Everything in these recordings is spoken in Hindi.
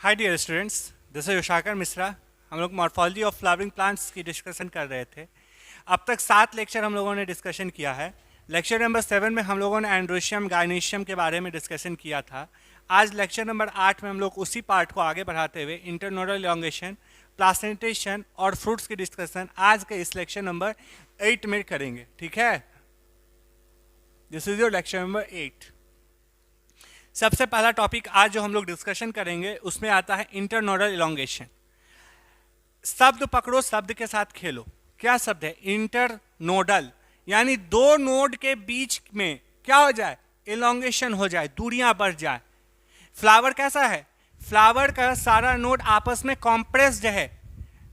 Hi dear students, this is Yoshakar Mishra. हम लोग मॉर्फोलॉजी ऑफ फ्लावरिंग प्लांट्स की डिस्कशन कर रहे थे। अब तक 7 लेक्चर हम लोगों ने डिस्कशन किया है। लेक्चर नंबर 7 में हम लोगों ने एंड्रोशियम गायनीशियम के बारे में डिस्कशन किया था। आज लेक्चर नंबर 8 में हम लोग उसी पार्ट को आगे बढ़ाते हुए इंटरनोडल इलॉन्गेशन, प्लासेंटेशन और फ्रूट्स की डिस्कशन आज के इस लेक्चर नंबर 8 में करेंगे। ठीक है, this is your lecture number 8। सबसे पहला टॉपिक आज जो हम लोग डिस्कशन करेंगे उसमें आता है इंटरनोडल इलॉन्गेशन। शब्द पकड़ो, शब्द के साथ खेलो। क्या शब्द है? इंटरनोडल, यानी दो नोड के बीच में क्या हो जाए? इलॉन्गेशन हो जाए, दूरियां बढ़ जाए। फ्लावर कैसा है? फ्लावर का सारा नोड आपस में कॉम्प्रेस्ड है,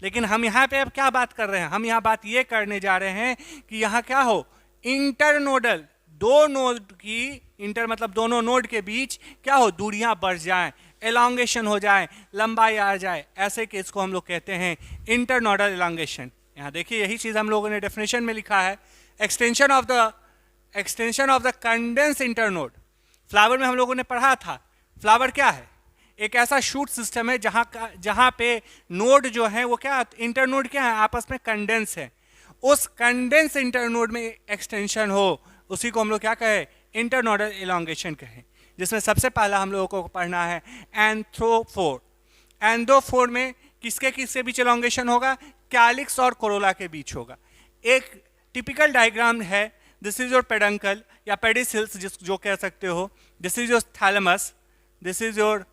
लेकिन हम यहाँ पे अब क्या बात कर रहे हैं? हम यहाँ बात ये करने जा रहे हैं कि यहाँ क्या हो? इंटरनोडल, दो नोड की, इंटर मतलब दोनों नोड के बीच क्या हो? दूरियां बढ़ जाएं, एलॉन्गेशन हो जाए, लंबाई आ जाए। ऐसे केस को हम लोग कहते हैं इंटरनोडल एलॉन्गेशन। यहाँ देखिए, यही चीज हम लोगों ने डेफिनेशन में लिखा है, extension of the condense internode. Flower में हम लोगों ने पढ़ा था, फ्लावर क्या है? एक ऐसा शूट सिस्टम है जहां पे नोड जो है वो क्या, इंटरनोड क्या है? आपस में कंडेंस है। उस कंडेंस इंटरनोड में एक्सटेंशन हो, उसी को हम लोग क्या कहें? इंटरनोडल इलॉन्गेशन कहें। जिसमें सबसे पहला हम लोगों को पढ़ना है एंथ्रोफोर। एंथ्रोफोर में किसके किसके बीच इलॉन्गेशन होगा? कैलिक्स और कोरोला के बीच होगा। एक टिपिकल डायग्राम है, दिस इज योर पेडंकल या पेडिसिल्स जो कह सकते हो। This is your thalamus, this is your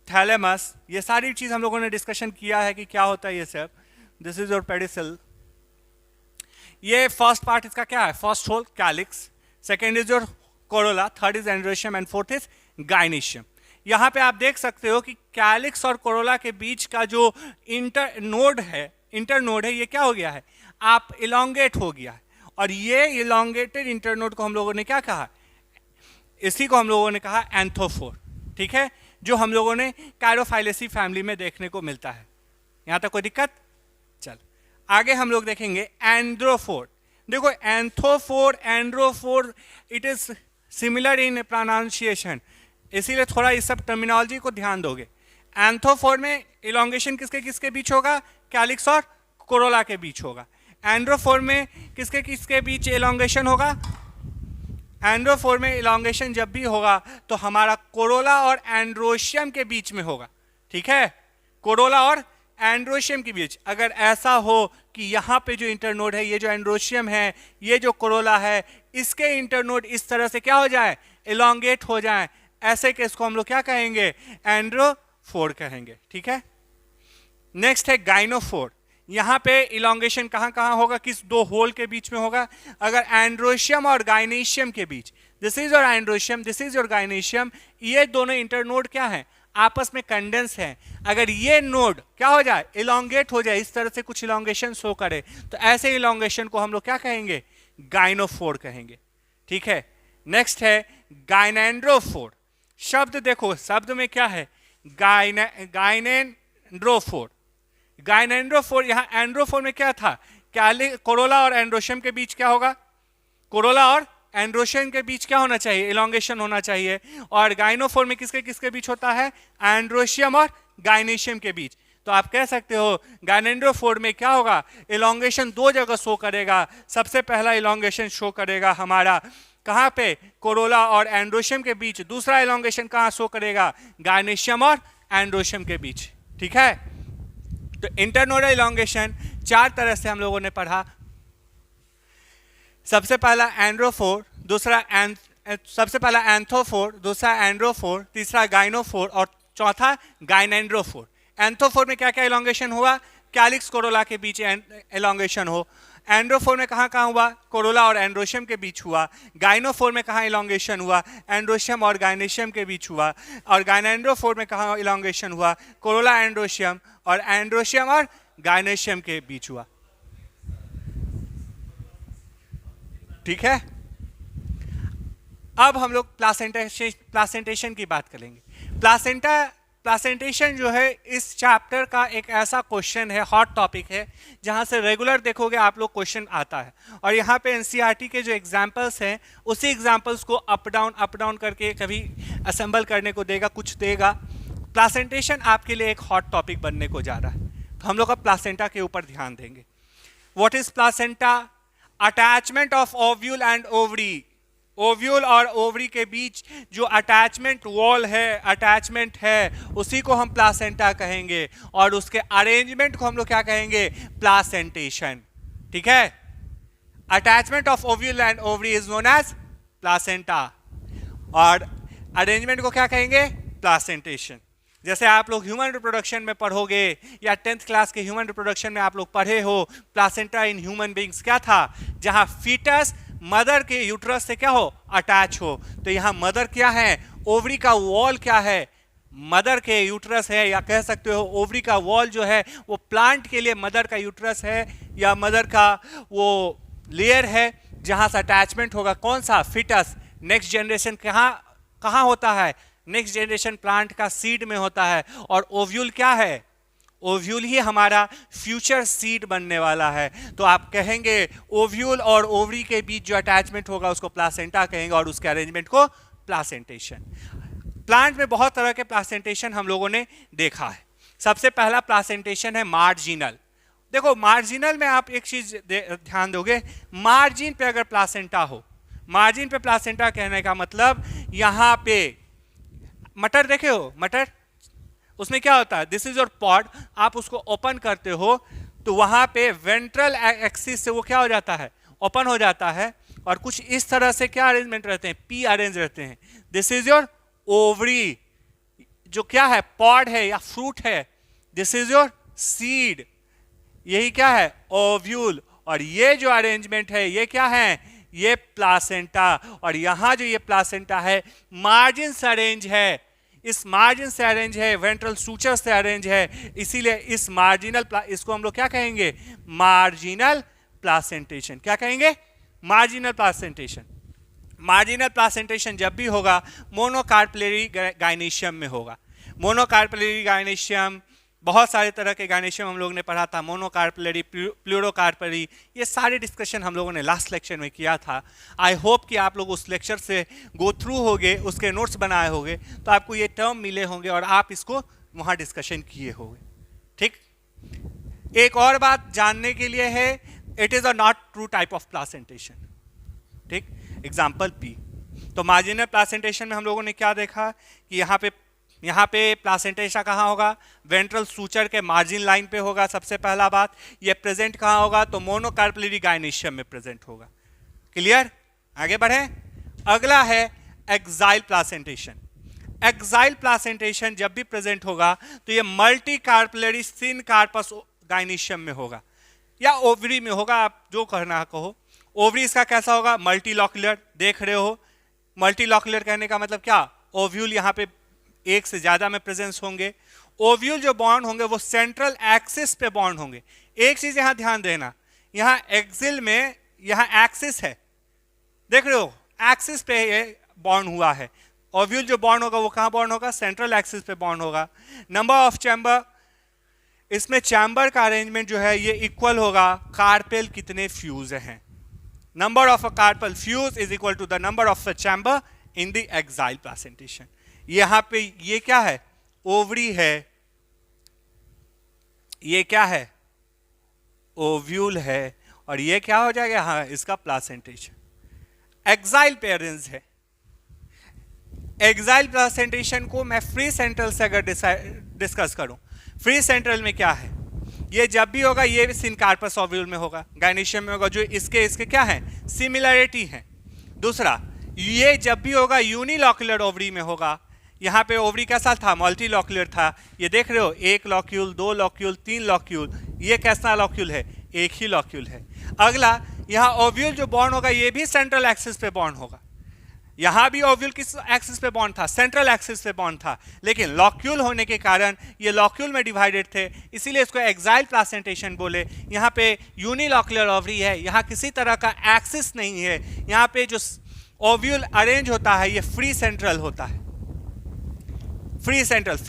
thalamus. ये सारी चीज हम लोगों ने डिस्कशन किया है कि क्या होता है ये सब। This is your pedicel. ये फर्स्ट पार्ट इसका क्या है? First whorl calyx, second is your corolla, third is androecium and fourth is gynoecium. यहाँ पे आप देख सकते हो कि कैलिक्स और कोरोला के बीच का जो इंटरनोड है, ये क्या हो गया है? आप इलोंगेट हो गया है। और ये इलोंगेटेड इंटरनोड को हम लोगों ने क्या कहा? इसी को हम लोगों ने कहा एंथ्रोफोर। ठीक है, जो हम लोगों ने कैरोफाइलेसी फैमिली में देखने को मिलता है। यहाँ तक कोई दिक्कत? चल आगे हम लोग देखेंगे एंड्रोफोर। देखो anthophore, androphore, it is similar in pronunciation, इसीलिए थोड़ा इस सब टर्मिनोलॉजी को ध्यान दोगे। एंथ्रोफोर में इलॉन्गेशन किसके किसके बीच होगा? कैलिक्स और कोरोला के बीच होगा। एंड्रोफोर में किसके किसके बीच इलॉन्गेशन होगा? एंड्रोफोर में इलॉन्गेशन जब भी होगा तो हमारा कोरोला और एंड्रोशियम के बीच में होगा। ठीक है, कोरोला और एंड्रोशियम के बीच। अगर ऐसा हो कि यहाँ पे जो इंटरनोड है, ये जो एंड्रोशियम है, ये जो कोरोला है, इसके इंटरनोड इस तरह से क्या हो जाए? इलोंगेट हो जाए, ऐसे केस को हम लोग क्या कहेंगे? एंड्रोफोर कहेंगे। ठीक है, नेक्स्ट है गाइनोफोर। यहाँ पे इलोंगेशन कहाँ कहाँ होगा? किस दो होल के बीच में होगा? अगर एंड्रोशियम और गायनीशियम के बीच, this is your androecium, this is your gynoecium, ये दोनों इंटरनोड क्या है? आपस में कंडेंस है। अगर ये नोड क्या हो जाए? इलोंगेट हो जाए, इस तरह से कुछ इलोंगेशन शो करे, तो ऐसे इलोंगेशन को हम लोग क्या कहेंगे? गाइनोफोर कहेंगे। ठीक है, नेक्स्ट है गाइनेंड्रोफोर। शब्द देखो, शब्द में क्या है? गाइनेंड्रोफोर। गाइनेंड्रोफोर, यहाँ एंड्रोफोर में क्या था? कोरोला और एंड्रोशियम के बीच क्या होगा? कोरोला और एंड्रोशियम के बीच क्या होना चाहिए? इलोंगेशन होना चाहिए। और गाइनोफोर में किसके किसके बीच होता है? एंड्रोशियम और गायनीशियम के बीच। तो आप कह सकते हो गाइनेंड्रोफोर में क्या होगा? इलोंगेशन दो जगह शो करेगा। सबसे पहला इलोंगेशन शो करेगा हमारा कहाँ पे? कोरोला और एंड्रोशियम के बीच। दूसरा इलोंगेशन कहाँ शो करेगा? गायनीशियम और एंड्रोशियम के बीच। ठीक है, तो इंटरनोडल इलोंगेशन 4 तरह से हम लोगों ने पढ़ा। सबसे पहला एंड्रोफोर, सबसे पहला एंथ्रोफोर, दूसरा एंड्रोफोर, तीसरा गाइनोफोर और चौथा गाइनेंड्रोफोर। एंथ्रोफोर में क्या क्या इलोंगेशन हुआ? कैलिक्स कोरोला के बीच इलोंगेशन हो। एंड्रोफोर में कहाँ कहाँ हुआ? कोरोला और एंड्रोशियम के बीच हुआ। गाइनोफोर में कहाँ इलोंगेशन हुआ? एंड्रोशियम और गायनीशियम के बीच हुआ। और गाइनेंड्रोफोर में कहाँ इलोंगेशन हुआ? कोरोला एंड्रोशियम और एंड्रोशियम और गायनीशियम के बीच हुआ। ठीक है, अब हम लोग प्लासेंटेशन की बात करेंगे। प्लासेंटेशन जो है इस चैप्टर का एक ऐसा क्वेश्चन है, हॉट टॉपिक है, जहां से रेगुलर देखोगे आप लोग क्वेश्चन आता है। और यहाँ पे एनसीईआरटी के जो एग्जाम्पल्स हैं उसी एग्जाम्पल्स को अप डाउन करके कभी असेंबल करने को देगा, कुछ देगा। प्लासेंटेशन आपके लिए एक हॉट टॉपिक बनने को जा रहा है, तो हम लोग अब प्लासेंटा के ऊपर ध्यान देंगे। What is placenta? Attachment of ovule and ovary. Ovule और ओवरी के बीच जो अटैचमेंट वॉल है, अटैचमेंट है, उसी को हम प्लासेंटा कहेंगे, और उसके अरेंजमेंट को हम लोग क्या कहेंगे? प्लासेंटेशन। ठीक है, attachment of ovule and ovary is known as placenta, और अरेंजमेंट को क्या कहेंगे? प्लासेंटेशन। जैसे आप लोग ह्यूमन रिप्रोडक्शन में पढ़ोगे, या 10th क्लास के ह्यूमन रिप्रोडक्शन में आप लोग पढ़े हो, प्लासेंटा इन ह्यूमन बींग्स क्या था? जहां फीटस मदर के यूट्रस से क्या हो? अटैच हो। तो यहां मदर क्या है? ओवरी का वॉल क्या है? मदर के यूट्रस है, या कह सकते हो ओवरी का वॉल जो है वो प्लांट के लिए मदर का यूट्रस है, या मदर का वो लेयर है जहां से अटैचमेंट होगा। कौन सा? फीटस। नेक्स्ट जनरेशन कहां होता है? नेक्स्ट जनरेशन प्लांट का सीड में होता है। और ओव्यूल क्या है? ओव्यूल ही हमारा फ्यूचर सीड बनने वाला है। तो आप कहेंगे ओव्यूल और ओवरी के बीच जो अटैचमेंट होगा उसको प्लासेंटा कहेंगे, और उसके अरेंजमेंट को प्लासेंटेशन। प्लांट में बहुत तरह के प्लासेंटेशन हम लोगों ने देखा है। सबसे पहला प्लासेंटेशन है मार्जिनल। देखो, मार्जिनल में आप एक चीज ध्यान दोगे, मार्जिन पे अगर प्लासेंटा हो, मार्जिन पे प्लासेंटा कहने का मतलब यहां पे मटर देखे हो, मटर, उसमें क्या होता है? This is your pod. आप उसको ओपन करते हो तो वहां पे वेंट्रल एक्सिस से वो क्या हो जाता है? ओपन हो जाता है, और कुछ इस तरह से क्या अरेंजमेंट रहते हैं? पी अरेंज रहते हैं। दिस इज योर ओवरी, जो क्या है? पॉड है या फ्रूट है। दिस इज योर सीड, यही क्या है? ओव्यूल। और ये जो अरेंजमेंट है ये क्या है? ये प्लासेंटा। और यहां जो ये प्लासेंटा है मार्जिन से अरेंज है, इस मार्जिन से अरेंज है, वेंट्रल सूचर से अरेंज है, इसीलिए इस मार्जिनल इसको हम लोग क्या कहेंगे? Marginal placentation. क्या कहेंगे? Marginal placentation. मार्जिनल प्लासेंटेशन जब भी होगा मोनोकार्पेलरी गायनेशियम में होगा। मोनोकार्पेलरी गायनेशियम, बहुत सारे तरह के गायनेशियम हम लोग ने पढ़ा था, मोनोकार्पेलरी, प्लूरोकार्पेलरी, ये सारे डिस्कशन हम लोगों ने लास्ट लेक्चर में किया था। आई होप कि आप लोग उस लेक्चर से गो थ्रू होगे, उसके नोट्स बनाए होंगे, तो आपको ये टर्म मिले होंगे और आप इसको वहाँ डिस्कशन किए होंगे। ठीक, एक और बात जानने के लिए है, it is a not true type of placentation. ठीक, एग्जाम्पल पी। तो मार्जिनल प्लासेंटेशन में हम लोगों ने क्या देखा कि यहाँ पे प्लासेंटेशन कहाँ होगा? वेंट्रल सूचर के मार्जिन लाइन पे होगा। सबसे पहला बात, ये प्रेजेंट कहाँ होगा? तो मोनोकार्पेलरी गायनेशियम में प्रेजेंट होगा। क्लियर? आगे बढ़े। अगला है एक्साइल प्लासेंटेशन। एक्साइल प्लासेंटेशन जब भी प्रेजेंट होगा तो ये मल्टी कार्पेलरी सिन कार्पस गायनेशियम में होगा, या ओवरी में होगा, आप जो कहना कहो। ओवरी इसका कैसा होगा? मल्टीलॉक्युलर। देख रहे हो, मल्टीलॉक्युलर कहने का मतलब क्या? ओव्यूल यहाँ पे एक से ज्यादा में प्रेजेंस होंगे। ओव्यूल जो बॉन्ड होंगे वो सेंट्रल एक्सिस पे बॉन्ड होंगे। एक चीज यहां ध्यान देना, यहां एक्सिल में यहां एक्सिस है, देख रहे हो, एक्सिस पे ये बॉन्ड हुआ है। ओव्यूल जो बॉन्ड होगा वो कहां बॉन्ड होगा? सेंट्रल एक्सिस पे बॉन्ड होगा। नंबर ऑफ चैम्बर, इसमें चैम्बर का अरेंजमेंट जो है ये इक्वल होगा कार्पेल कितने फ्यूज हैं। Number of a carpel fuse is equal to the number of a chamber in the axile placentation. यहां पे ये क्या है? ओवरी है, ये क्या है? ओव्यूल है, और ये क्या हो जाएगा? हाँ, इसका प्लासेंटेशन। एक्साइल पेरेंट्स है। एक्साइल प्लासेंटेशन को मैं फ्री सेंट्रल से अगर डिस्कस करूं, फ्री सेंट्रल में क्या है? ये जब भी होगा ये सिनकार्पस ओव्यूल में होगा, गायनेशियम में होगा, जो इसके क्या है? सिमिलरिटी है। दूसरा, ये जब भी होगा यूनिलॉक्युलर ओवरी में होगा। यहाँ पे ओवरी कैसा था? मल्टीलॉक्युलर था। ये देख रहे हो, एक लॉक्यूल, दो लॉक्यूल, तीन लॉक्यूल। ये कैसा लॉक्यूल है? एक ही लॉक्यूल है। अगला, यहाँ ओव्यूल जो बॉन्ड होगा ये भी सेंट्रल एक्सिस पे बॉन्ड होगा। यहाँ भी ओव्यूल किस एक्सिस पे बॉन्ड था? सेंट्रल एक्सिस पे बॉन्ड था, लेकिन लॉक्यूल होने के कारण ये लॉक्यूल में डिवाइडेड थे, इसीलिए इसको एक्साइल प्लासेंटेशन बोले। यहाँ पे यूनिलॉक्युलर ओवरी है, यहाँ किसी तरह का एक्सिस नहीं है। यहाँ पे जो ओव्यूल अरेंज होता है ये फ्री सेंट्रल होता है। फ्री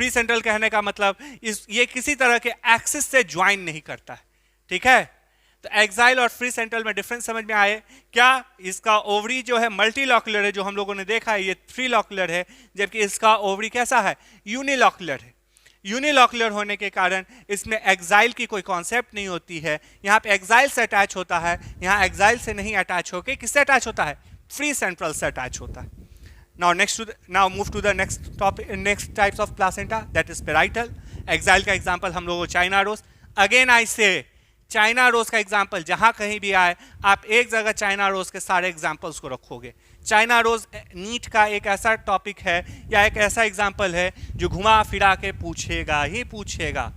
सेंट्रल कहने का मतलब ये किसी तरह के एक्सिस से ज्वाइन नहीं करता है। ठीक है, तो एक्साइल और फ्री सेंट्रल में डिफरेंस समझ में आए क्या? इसका ओवरी जो है मल्टीलॉकुलर है, जो हम लोगों ने देखा है, ये थ्रीलॉकुलर है, जबकि इसका ओवरी कैसा है? यूनिलॉकुलर है। यूनिलॉकुलर होने के कारण इसमें एक्साइल की कोई कॉन्सेप्ट नहीं होती है। यहाँ पे एक्साइल से अटैच होता है, यहाँ एक्साइल से नहीं अटैच होके किससे अटैच होता है? फ्री सेंट्रल से अटैच होता है। Now move to the next topic, next types of placenta, that is parietal. Axile का एग्जाम्पल हम लोगों को चाइना रोज। अगेन आई से चाइना रोज का एग्जाम्पल जहां कहीं भी आए आप एक जगह चाइना रोज के सारे एग्जाम्पल्स को रखोगे। चाइना रोज नीट का एक ऐसा टॉपिक है या एक ऐसा एग्जाम्पल है जो घुमा फिरा के पूछेगा ही पूछेगा।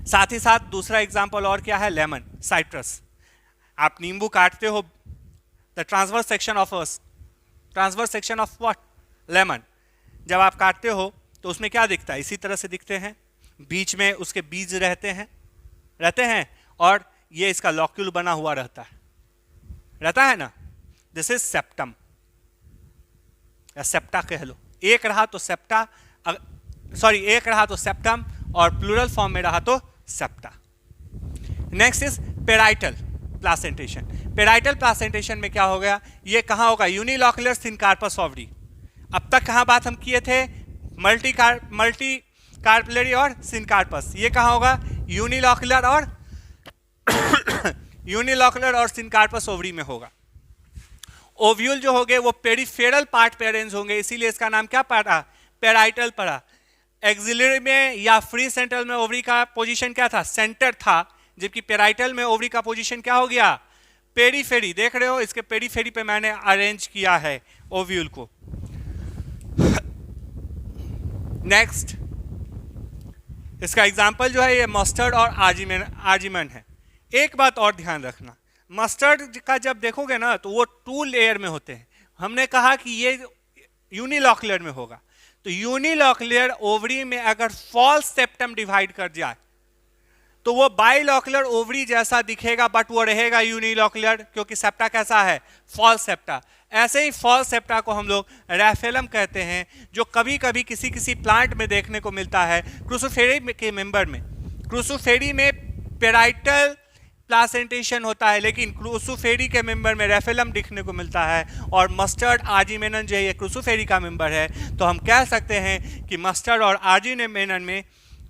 साथ ही साथ दूसरा एग्जाम्पल और क्या है? Lemon, citrus. आप नींबू काटते हो, the transverse section of what? Lemon. जब आप काटते हो तो उसमें क्या दिखता है? इसी तरह से दिखते हैं, बीच में उसके बीज रहते हैं और ये इसका लॉक्यूल बना हुआ रहता है ना। दिस इज सेप्टम या सेप्टा कह लो। एक रहा तो सेप्टम और प्लूरल फॉर्म में रहा तो septa. Next is parietal placentation. Parietal placentation में क्या हो गया? ये कहां होगा? Unilocular syncarpous ovary. अब तक कहां बात हम किए थे? मल्टी कार्पलरी और सिनकार्पस। ये कहां होगा? यूनिलॉकुलर और सिनकार्पस ओवरी में होगा। ओव्यूल जो होंगे वो पेरिफेरल पार्ट पे अरेंज होंगे, इसीलिए इसका नाम क्या पड़ा? पेराइटल पड़ा। एक्सिलरी में या फ्री सेंट्रल में ओवरी का पोजीशन क्या था? सेंटर था, जबकि पेराइटल में ओवरी का पोजीशन क्या हो गया? पेरीफेरी। देख रहे हो, इसके पेरीफेरी पे मैंने अरेंज किया है ओव्यूल को। नेक्स्ट, इसका एग्जाम्पल जो है ये मस्टर्ड और आर्जिमन है। एक बात और ध्यान रखना, मस्टर्ड का जब देखोगे ना तो वो 2 लेयर में होते हैं। हमने कहा कि ये यूनिलॉकुलर में होगा, तो यूनिलॉकुलर ओवरी में अगर फॉल्स सेप्टम डिवाइड कर जाए तो वो बाइलॉकुलर ओवरी जैसा दिखेगा, बट वो रहेगा यूनिलॉकुलर, क्योंकि सेप्टा कैसा है? False septa. ऐसे ही फॉल्स सेप्टा को हम लोग रैफेलम कहते हैं, जो कभी कभी किसी प्लांट में देखने को मिलता है। क्रूसीफेरी के मेंबर में, क्रूसीफेरी में पेराइटल प्लासेंटेशन होता है, लेकिन क्रूसीफेरी के मेंबर में रैफेलम दिखने को मिलता है। और मस्टर्ड आर्जिमेनन जो है ये क्रूसीफेरी का मेंबर है, तो हम कह सकते हैं कि मस्टर्ड और आर्जिमेनन में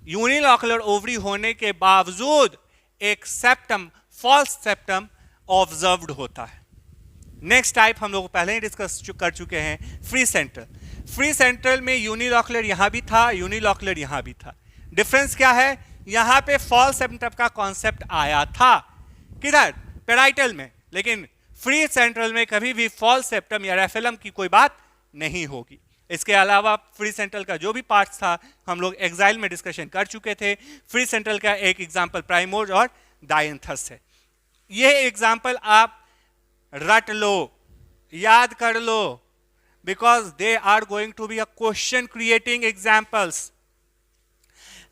यूनिलॉकुलर ओवरी होने के बावजूद एक सेप्टम, फॉल्स सेप्टम ऑब्जर्व्ड होता है। नेक्स्ट टाइप हम लोग पहले ही डिस्कस कर चुके हैं, फ्री सेंट्रल। फ्री सेंट्रल में यूनिलॉकुलर यहां भी था, यूनिलॉकुलर यहां भी था। डिफरेंस क्या है? यहां पे फॉल्स सेप्टम का कॉन्सेप्ट आया था, किधर? पेराइटल में। लेकिन फ्री सेंट्रल में कभी भी फॉल्स सेप्टम या रैफेलम की कोई बात नहीं होगी। इसके अलावा फ्री सेंट्रल का जो भी पार्ट्स था हम लोग एक्साइल में डिस्कशन कर चुके थे। फ्री सेंट्रल का एक एग्जांपल प्राइमोर्ज और डायंथस है। यह एग्जांपल आप रट लो, याद कर लो, because they are going to be a question creating examples.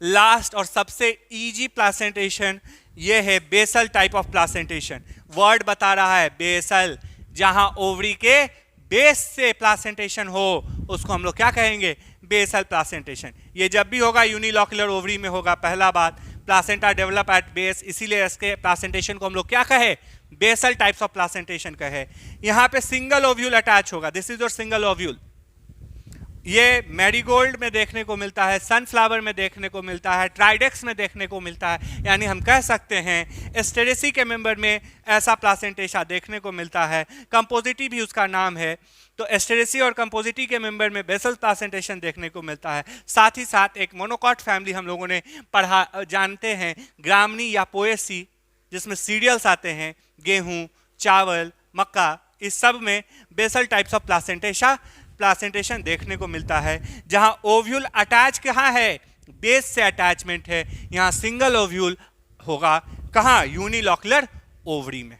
Last और सबसे इजी प्लासेंटेशन ये है basal type of placentation. Word बता रहा है बेसल, जहां ओवरी के बेस से प्लासेंटेशन हो उसको हम लोग क्या कहेंगे? Basal placentation. ये जब भी होगा यूनिलॉकुलर ओवरी में होगा। पहला बात, प्लासेंटा डेवलप एट बेस, इसीलिए इसके प्लासेंटेशन को हम लोग क्या कहे? बेसल टाइप्स ऑफ प्लासेंटेशन कहे। यहाँ पे सिंगल ओव्यूल अटैच होगा, this is your single ovule. ये मैरीगोल्ड में देखने को मिलता है, सनफ्लावर में देखने को मिलता है, ट्राइडेक्स में देखने को मिलता है। यानी हम कह सकते हैं एस्टेरेसी के मेंबर में ऐसा प्लासेंटेशा देखने को मिलता है। कंपोजिटी भी उसका नाम है। तो एस्टेरेसी और कंपोजिटी के मेंबर में बेसल प्लासेंटेशन देखने को मिलता है। साथ ही साथ एक मोनोकॉट फैमिली हम लोगों ने जानते हैं, ग्रामनी या पोएसी, जिसमें सीरियल्स आते हैं, गेहूं, चावल, मक्का, इस सब में बेसल टाइप्स ऑफ प्लासेंटेशन देखने को मिलता है। जहां ओव्यूल अटैच कहां है? बेस से अटैचमेंट है। यहां सिंगल ओव्यूल होगा, कहां? यूनिलॉकुलर ओवरी में।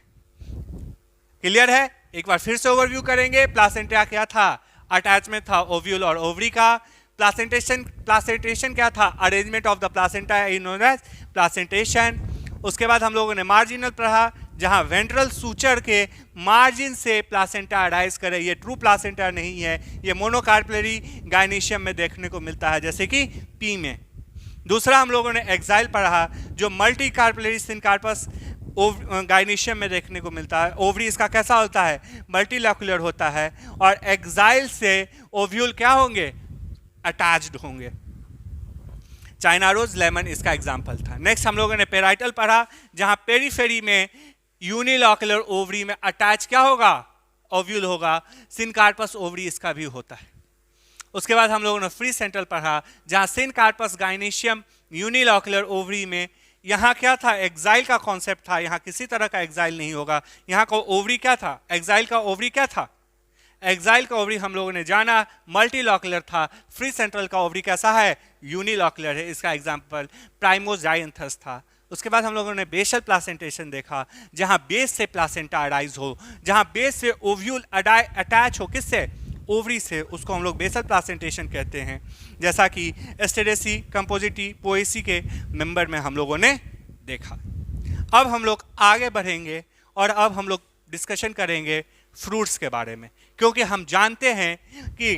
क्लियर है? एक बार फिर से ओवरव्यू करेंगे। प्लासेंटा क्या था? अटैचमेंट था ओव्यूल और ओवरी का। प्लासेंटेशन क्या था? Arrangement of the placenta is known as placentation. उसके बाद हम लोगों ने मार्जिनल पढ़ा, जहां वेंट्रल सूचर के मार्जिन से प्लासेंटा अराइज करे। ये ट्रू प्लासेंटा नहीं है, ये मोनोकार्पलरी गायनीशियम में देखने को मिलता है, जैसे कि पी में। दूसरा हम लोगों ने एक्साइल पढ़ा, जो मल्टी कार्पलरी सिनकार्पस गाइनीशियम में देखने को मिलता है। ओवरी इसका कैसा होता है, मल्टीलैकुलर होता है, और एक्साइल से ओव्यूल क्या होंगे, अटैच्ड होंगे। चाइना रोज, लेमन इसका एग्जाम्पल था। नेक्स्ट हम लोगों ने पेराइटल पढ़ा, जहां पेरीफेरी में यूनिलॉकुलर ओवरी में अटैच क्या होगा, ओव्यूल होगा। सिनकार्पस ओवरी इसका भी होता है। उसके बाद हम लोगों ने फ्री सेंट्रल पढ़ा, जहां सिनकार्पस गाइनीशियम यूनिलॉकुलर ओवरी में, यहाँ क्या था, एक्साइल का कॉन्सेप्ट था। यहाँ किसी तरह का एक्साइल नहीं होगा। यहाँ का ओवरी क्या था, एक्साइल का ओवरी क्या था, एक्साइल का ओवरी हम लोगों ने जाना मल्टीलॉकुलर था। फ्री सेंट्रल का ओवरी कैसा है, यूनिलॉकुलर है। इसका एग्जाम्पल प्राइमोजाइंथस था। उसके बाद हम लोगों ने बेसल प्लासेंटेशन देखा, जहां बेस से प्लासेंटा अराइज हो, जहां बेस से ओव्यूल अटैच हो, किससे, ओवरी से, उसको हम लोग बेसल प्लासेंटेशन कहते हैं। जैसा कि एस्टेरेसी, कंपोजिटी, पोएसी के मेंबर में हम लोगों ने देखा। अब हम लोग आगे बढ़ेंगे और अब हम लोग डिस्कशन करेंगे फ्रूट्स के बारे में, क्योंकि हम जानते हैं कि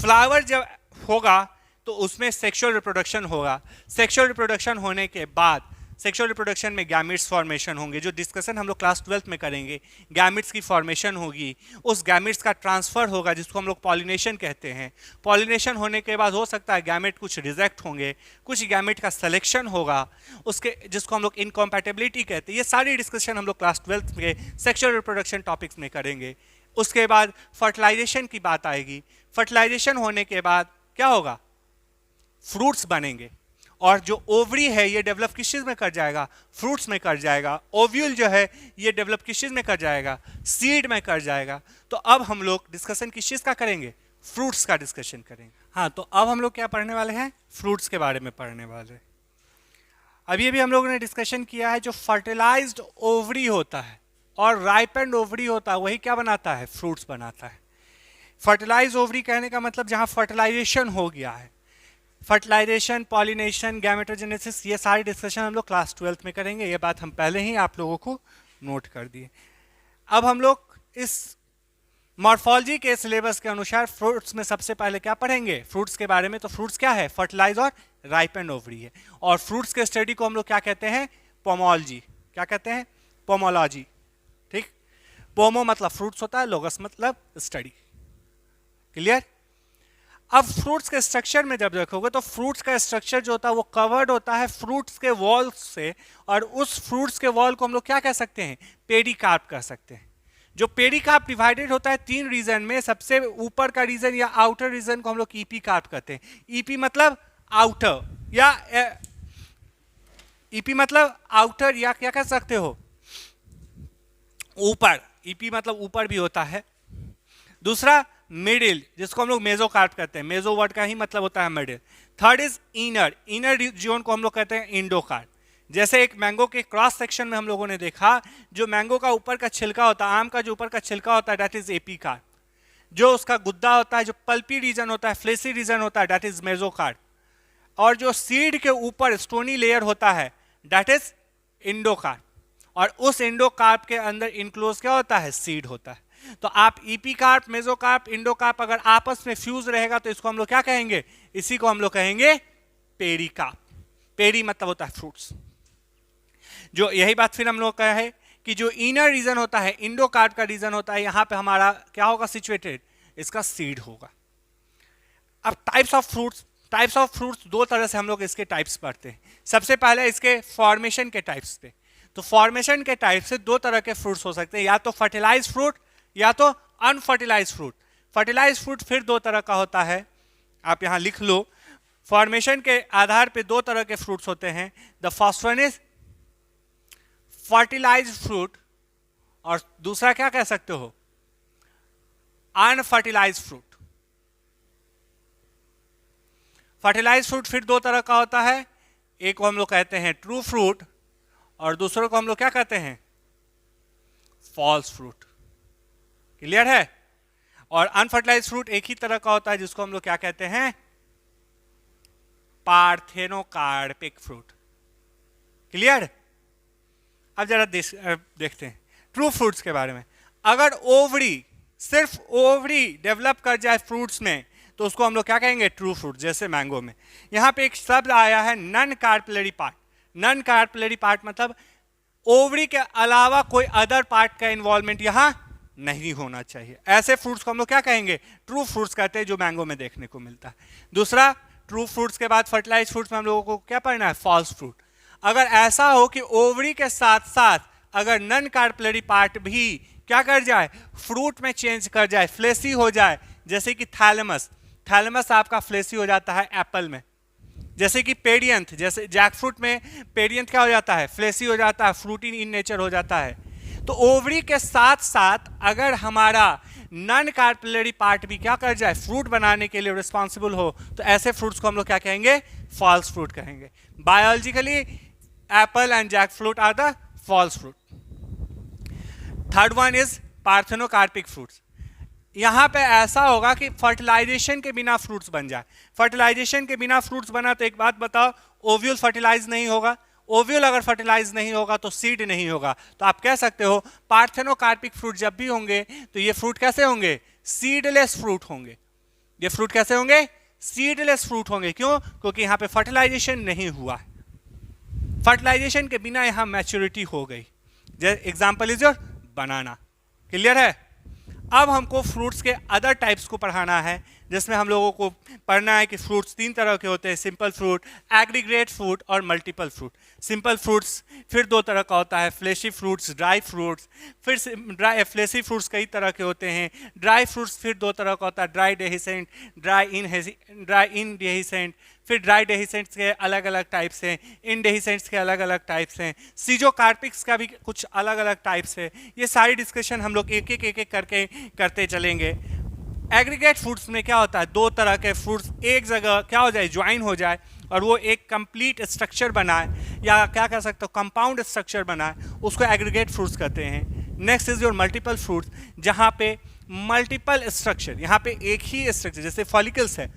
फ्लावर जब होगा तो उसमें सेक्सुअल रिप्रोडक्शन होगा। सेक्सुअल रिप्रोडक्शन होने के बाद सेक्सुअल रिप्रोडक्शन में गैमिट्स फॉर्मेशन होंगे, जो डिस्कशन हम लोग क्लास 12 में करेंगे। गैमिट्स की फॉर्मेशन होगी, उस गैमिट्स का ट्रांसफर होगा, जिसको हम लोग पॉलिनेशन कहते हैं। पॉलिनेशन होने के बाद हो सकता है गैमेट कुछ रिजेक्ट होंगे, कुछ गैमेट का सिलेक्शन होगा, उसके जिसको हम लोग इनकॉम्पैटिबिलिटी कहते हैं। ये सारी डिस्कशन हम लोग क्लास 12 के सेक्सुअल रिप्रोडक्शन टॉपिक्स में करेंगे। उसके बाद फर्टिलाइजेशन की बात आएगी। फर्टिलाइजेशन होने के बाद क्या होगा, फ्रूट्स बनेंगे। और जो ओवरी है ये डेवलप किस चीज में कर जाएगा, फ्रूट्स में कर जाएगा। ओव्यूल जो है ये डेवलप किस चीज में कर जाएगा, सीड में कर जाएगा। तो अब हम लोग डिस्कशन किस चीज का करेंगे, फ्रूट्स का डिस्कशन करेंगे। हाँ, तो अब हम लोग क्या पढ़ने वाले हैं, फ्रूट्स के बारे में पढ़ने वाले। अभी अभी हम लोगों ने डिस्कशन किया है, जो फर्टिलाइज्ड ओवरी होता है और राइपेंड ओवरी होता है, वही क्या बनाता है, फ्रूट्स बनाता है। फर्टिलाइज ओवरी कहने का मतलब जहां फर्टिलाइजेशन हो गया है। फर्टिलाइजेशन, पॉलिनेशन, गैमेटोजेनेसिस, ये सारी डिस्कशन हम लोग क्लास 12 में करेंगे। ये बात हम पहले ही आप लोगों को नोट कर दिए। अब हम लोग इस मॉर्फोलॉजी के सिलेबस के अनुसार फ्रूट्स में सबसे पहले क्या पढ़ेंगे, फ्रूट्स के बारे में। तो फ्रूट्स क्या है, फर्टिलाइज और राइपेंड ओवरी है। और फ्रूट्स के स्टडी को हम लोग क्या कहते हैं, पोमोलॉजी। क्या कहते हैं, पोमोलॉजी। ठीक, पोमो मतलब फ्रूट्स होता है, लोगस मतलब स्टडी। क्लियर। अब फ्रूट्स के स्ट्रक्चर में जब देखोगे तो फ्रूट्स का स्ट्रक्चर जो होता है वो कवर्ड होता है फ्रूट्स के वॉल्स से, और उस फ्रूट्स के वॉल को हम लोग क्या कह सकते हैं, पेरिकार्प कह सकते हैं। जो पेरिकार्प डिवाइडेड होता है 3 रीजन में, सबसे ऊपर का रीजन या आउटर रीजन को हम लोग ईपीकार्प कहते हैं। ईपी मतलब आउटर, या ईपी मतलब आउटर, या क्या कह सकते हो, ऊपर। ईपी मतलब ऊपर भी होता है। दूसरा मिडिल, जिसको हम लोग मेजोकार्प कहते हैं। मेजो वर्ड का ही मतलब होता है middle. Third is inner, inner zone को हम लोग कहते हैं इंडोकार्प। जैसे एक मैंगो के क्रॉस सेक्शन में हम लोगों ने देखा, जो मैंगो का ऊपर का छिलका होता है, आम का जो ऊपर का छिलका होता है, दैट इज एपीकार्प। जो उसका गुद्दा होता है, जो पल्पी रीजन होता है, फ्लेसी रीजन होता है, दैट इज मेजोकार्प। और जो सीड के ऊपर स्टोनी लेयर होता है, दैट इज इंडोकार्प। और उस इंडोकार्प के अंदर इनक्लोज क्या होता है, सीड होता है। तो आप ईपीकार्प, मेसोकार्प, इंडोकार्प अगर आपस में फ्यूज रहेगा तो इसको हम लोग क्या कहेंगे, इसी को हम लोग कहेंगे पेरिकार्प। पेरी मतलब होता है फ्रूट्स। जो यही बात फिर हम लोग कहा है कि जो इनर रीजन होता है, इंडोकार्प का रीजन होता है, यहां पे हमारा क्या होगा सिचुएटेड, इसका सीड होगा। अब टाइप्स ऑफ फ्रूट्स दो तरह से हम लोग इसके टाइप्स पढ़ते हैं। सबसे पहले इसके फॉर्मेशन के टाइप्स पे। तो फॉर्मेशन के टाइप से दो तरह के फ्रूट्स हो सकते हैं, या तो फर्टिलाइज फ्रूट या तो अनफर्टिलाइज फ्रूट। फर्टिलाइज फ्रूट फिर दो तरह का होता है, आप यहां लिख लो। फॉर्मेशन के आधार पे दो तरह के फ्रूट्स होते हैं। The first one is fertilize fruit, और दूसरा क्या कह सकते हो, अनफर्टिलाइज फ्रूट। फर्टिलाइज फ्रूट फिर दो तरह का होता है, एक को हम लोग कहते हैं ट्रू फ्रूट, और दूसरों को हम लोग क्या कहते हैं, फॉल्स फ्रूट। क्लियर है। और अनफर्टिलाइज फ्रूट एक ही तरह का होता है, जिसको हम लोग क्या कहते हैं, पार्थेनोकार्पिक फ्रूट। क्लियर। अब जरा देखते हैं ट्रू फ्रूट्स के बारे में। अगर ओवरी, सिर्फ ओवरी डेवलप कर जाए फ्रूट्स में तो उसको हम लोग क्या कहेंगे, ट्रू फ्रूट। जैसे मैंगो में यहां पे एक शब्द आया है non carpellary part. Non carpellary part मतलब ओवरी के अलावा कोई अदर पार्ट का इन्वॉल्वमेंट यहां नहीं होना चाहिए। ऐसे फ्रूट्स को हम लोग क्या कहेंगे? ट्रू फ्रूट्स कहते हैं, जो मैंगो में देखने को मिलता है। दूसरा, ट्रू फ्रूट्स के बाद फर्टिलाइज फ्रूट्स में हम लोगों को क्या पढ़ना है? False fruit. अगर ऐसा हो कि ओवरी के साथ साथ अगर नॉन कार्पेलरी पार्ट भी क्या कर जाए? फ्रूट में चेंज कर जाए, फ्लेसी हो जाए, जैसे कि थैलेमस। थैलेमस आपका फ्लेसी हो जाता है एप्पल में। जैसे कि पेडियंथ, जैसे जैक फ्रूट में पेडियंथ क्या हो जाता है? फ्लेसी हो जाता है, फ्रूटी इन नेचर हो जाता है। तो ओवरी के साथ साथ अगर हमारा नॉन कार्पेलरी पार्ट भी क्या कर जाए? फ्रूट बनाने के लिए रिस्पॉन्सिबल हो, तो ऐसे फ्रूट्स को हम लोग क्या कहेंगे? फॉल्स फ्रूट कहेंगे। Biologically apple and jackfruit are the false fruit. Third one is parthenocarpic fruits. यहां पे ऐसा होगा कि फर्टिलाइजेशन के बिना फ्रूट्स बन जाए। फर्टिलाइजेशन के बिना फ्रूट्स बना तो एक बात बताओ, ओव्यूल फर्टिलाइज नहीं होगा। ओव्यूल अगर फर्टिलाइज नहीं होगा तो सीड नहीं होगा। तो आप कह सकते हो पार्थेनोकार्पिक फ्रूट जब भी होंगे तो ये फ्रूट कैसे होंगे? सीडलेस फ्रूट होंगे। ये फ्रूट कैसे होंगे? सीडलेस फ्रूट होंगे। क्यों? क्योंकि यहां पे फर्टिलाइजेशन नहीं हुआ है। फर्टिलाइजेशन के बिना यहां मैच्योरिटी हो गई। Example is your banana. Clear है? अब हमको फ्रूट्स के अदर टाइप्स को पढ़ाना है, जिसमें हम लोगों को पढ़ना है कि फ्रूट्स 3 तरह के होते हैं, सिंपल फ्रूट, एग्रीगेट फ्रूट और मल्टीपल फ्रूट। सिंपल फ्रूट्स फिर 2 तरह का होता है, फ्लेशी फ्रूट्स, ड्राई फ्रूट्स। फिर फ्लेशी फ्रूट्स कई तरह के होते हैं। ड्राई फ्रूट्स फिर 2 तरह का होता है, ड्राई डेहिसेंट, ड्राई इन डेहिसेंट। फिर ड्राई डेहिसेंट्स के अलग अलग टाइप्स हैं, इन डेहिसेंट्स के अलग अलग टाइप्स हैं, सीजोकार्पिक्स का भी कुछ अलग अलग टाइप्स है। ये सारी डिस्कशन हम लोग एक एक करके करते चलेंगे। एग्रीगेट फ्रूट्स में क्या होता है? 2 तरह के फ्रूट्स एक जगह क्या हो जाए? ज्वाइन हो जाए और वो एक कंप्लीट स्ट्रक्चर बनाए, या क्या कह सकते हो कंपाउंड स्ट्रक्चर बनाए, उसको एग्रीगेट फ्रूट्स कहते हैं। Next is your multiple fruits, जहाँ पे मल्टीपल स्ट्रक्चर, यहाँ पे एक ही स्ट्रक्चर, जैसे फॉलिकल्स है,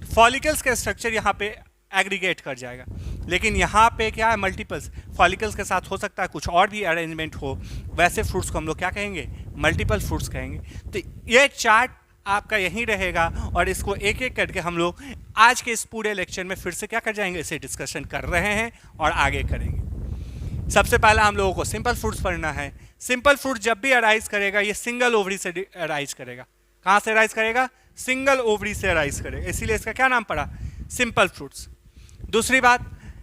फॉलिकल्स का स्ट्रक्चर यहाँ पे एग्रीगेट कर जाएगा। लेकिन यहाँ पे क्या है? मल्टीपल्स। फॉलिकल्स के साथ हो सकता है कुछ और भी अरेंजमेंट हो, वैसे फ्रूट्स को हम लोग क्या कहेंगे? मल्टीपल फ्रूट्स कहेंगे। तो ये चार्ट आपका यहीं रहेगा और इसको एक एक करके हम लोग आज के इस पूरे लेक्चर में फिर से क्या कर जाएंगे? इसे डिस्कशन कर रहे हैं और आगे करेंगे। सबसे पहला हम लोगों को सिंपल फ्रूट्स पढ़ना है। सिंपल फ्रूट जब भी अराइज करेगा, ये सिंगल ओवरी से अराइज करेगा। कहाँ से अराइज करेगा? सिंगल ओवरी से अराइज करेगा, इसीलिए इसका क्या नाम पड़ा? Simple fruits.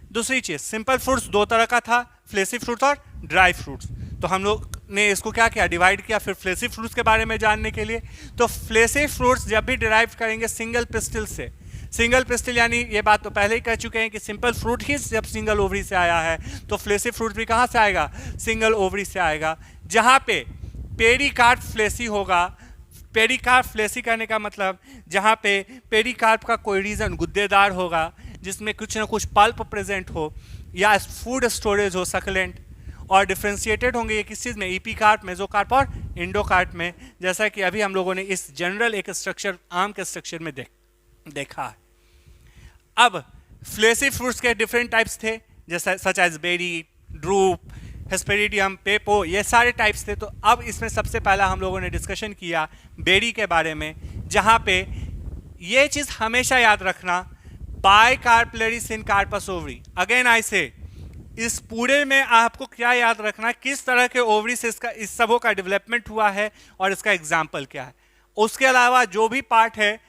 दूसरी चीज, सिंपल फ्रूट्स 2 तरह का था, फ्लेसी फ्रूट्स और ड्राई फ्रूट्स। तो हम लोग ने इसको क्या किया? डिवाइड किया। फिर फ्लेसी फ्रूट्स के बारे में जानने के लिए, तो फ्लेसी फ्रूट्स जब भी डिराइव करेंगे सिंगल पिस्टिल से, सिंगल पिस्टिल यानी ये बात तो पहले ही कह चुके हैं कि सिंपल फ्रूट ही जब सिंगल ओवरी से आया है, तो फ्लेसी फ्रूट भी कहाँ से आएगा? सिंगल ओवरी से आएगा। जहाँ पे पेरिकार्प फ्लेसी होगा, पेरिकार्प फ्लेसी कहने का मतलब जहाँ पे पेरिकार्प का कोई रीजन गुद्देदार होगा, जिसमें कुछ ना कुछ पल्प प्रेजेंट हो या फूड स्टोरेज हो सकलेंट, और डिफ्रेंशिएटेड होंगे ये किस चीज़ में? ईपीकार्प, मेसोकार्प और इंडोकार्प में, जैसा कि अभी हम लोगों ने इस जनरल एक स्ट्रक्चर आम के स्ट्रक्चर में देखा है। अब फ्लेसी फ्रूट्स के डिफरेंट टाइप्स थे, जैसे सच एज बेरी, ड्रूप, हेस्पेरिडियम, पेपो, ये सारे टाइप्स थे। तो अब इसमें सबसे पहला हम लोगों ने डिस्कशन किया बेरी के बारे में, जहाँ पे ये चीज़ हमेशा याद रखना, बाइकार्पेलरी सिनकार्पस ओवरी। अगेन आई से, इस पूरे में आपको क्या याद रखना, किस तरह के ओवरी से इस सबों का डेवलपमेंट हुआ है और इसका एग्जाम्पल क्या है। उसके अलावा जो भी पार्ट है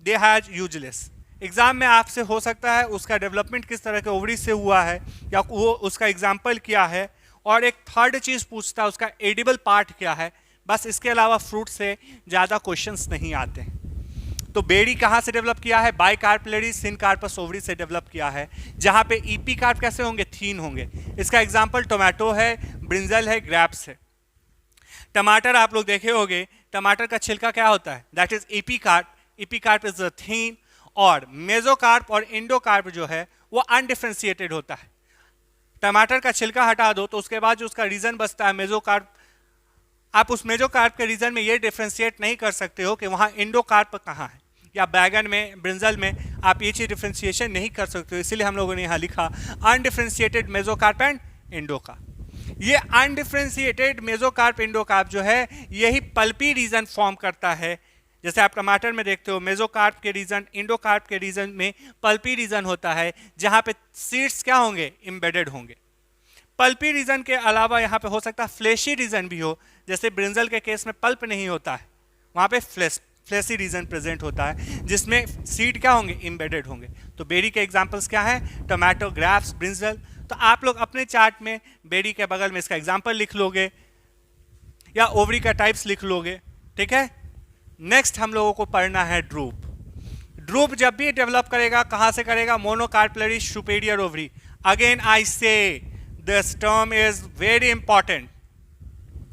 दे हैज यूजलेस। एग्जाम में आपसे हो सकता है उसका डेवलपमेंट किस तरह के ओवरी से हुआ है या वो उसका एग्जाम्पल क्या है, और एक थर्ड चीज़ पूछता है उसका एडिबल पार्ट क्या है। बस इसके अलावा फ्रूट से ज़्यादा क्वेश्चंस नहीं आते हैं। तो बेरी कहाँ से डेवलप किया है? बाइकार्पेलरी सिनकार्पस ओवरी से डेवलप किया है, जहाँ पे ईपीकार्प कैसे होंगे? थीन होंगे। इसका एग्जाम्पल टोमेटो है, ब्रिंजल है, ग्रेप्स है। टमाटर आप लोग देखे होंगे, टमाटर का छिलका क्या होता है? That is epicarp. Epicarp is the thin. और मेसोकार्प और इंडोकार्प जो है वो अनडिफरेंशिएटेड होता है। टमाटर का छिलका हटा दो तो उसके बाद जो उसका रीजन बचता है मेसोकार्प, आप उस मेसोकार्प के रीजन में ये डिफ्रेंशिएट नहीं कर सकते हो कि वहाँ इंडोकार्प कहाँ है, या बैगन में, ब्रिंजल में आप ये चीज़ डिफ्रेंशिएशन नहीं कर सकते हो। इसीलिए हम लोगों ने यहाँ लिखा अनडिफ्रेंशिएटेड मेसोकार्प एंड इंडोकार्प। ये अनडिफ्रेंशिएटेड मेसोकार्प इंडोकार्प जो है यही पल्पी रीजन फॉर्म करता है। जैसे आप टमाटर में देखते हो मेसोकार्प के रीजन, इंडोकार्प के रीजन में पल्पी रीजन होता है, जहाँ पे सीड्स क्या होंगे? एम्बेडेड होंगे। पल्पी रीजन के अलावा यहाँ पे हो सकता है फ्लेशी रीजन भी हो, जैसे ब्रिंजल के केस में पल्प नहीं होता है, वहाँ पे फ्लेशी रीजन प्रेजेंट होता है जिसमें सीड क्या होंगे, एम्बेडेड होंगे। तो बेरी के एग्जांपल्स क्या हैं, टोमेटो, ग्रेप्स, ब्रिंजल। तो आप लोग अपने चार्ट में बेरी के बगल में इसका एग्जांपल लिख लोगे या ओवरी का टाइप्स लिख लोगे, ठीक है। नेक्स्ट हम लोगों को पढ़ना है ड्रूप। ड्रूप जब भी डेवलप करेगा कहाँ से करेगा, monocarpellary superior ovary. Again I say this term is very important,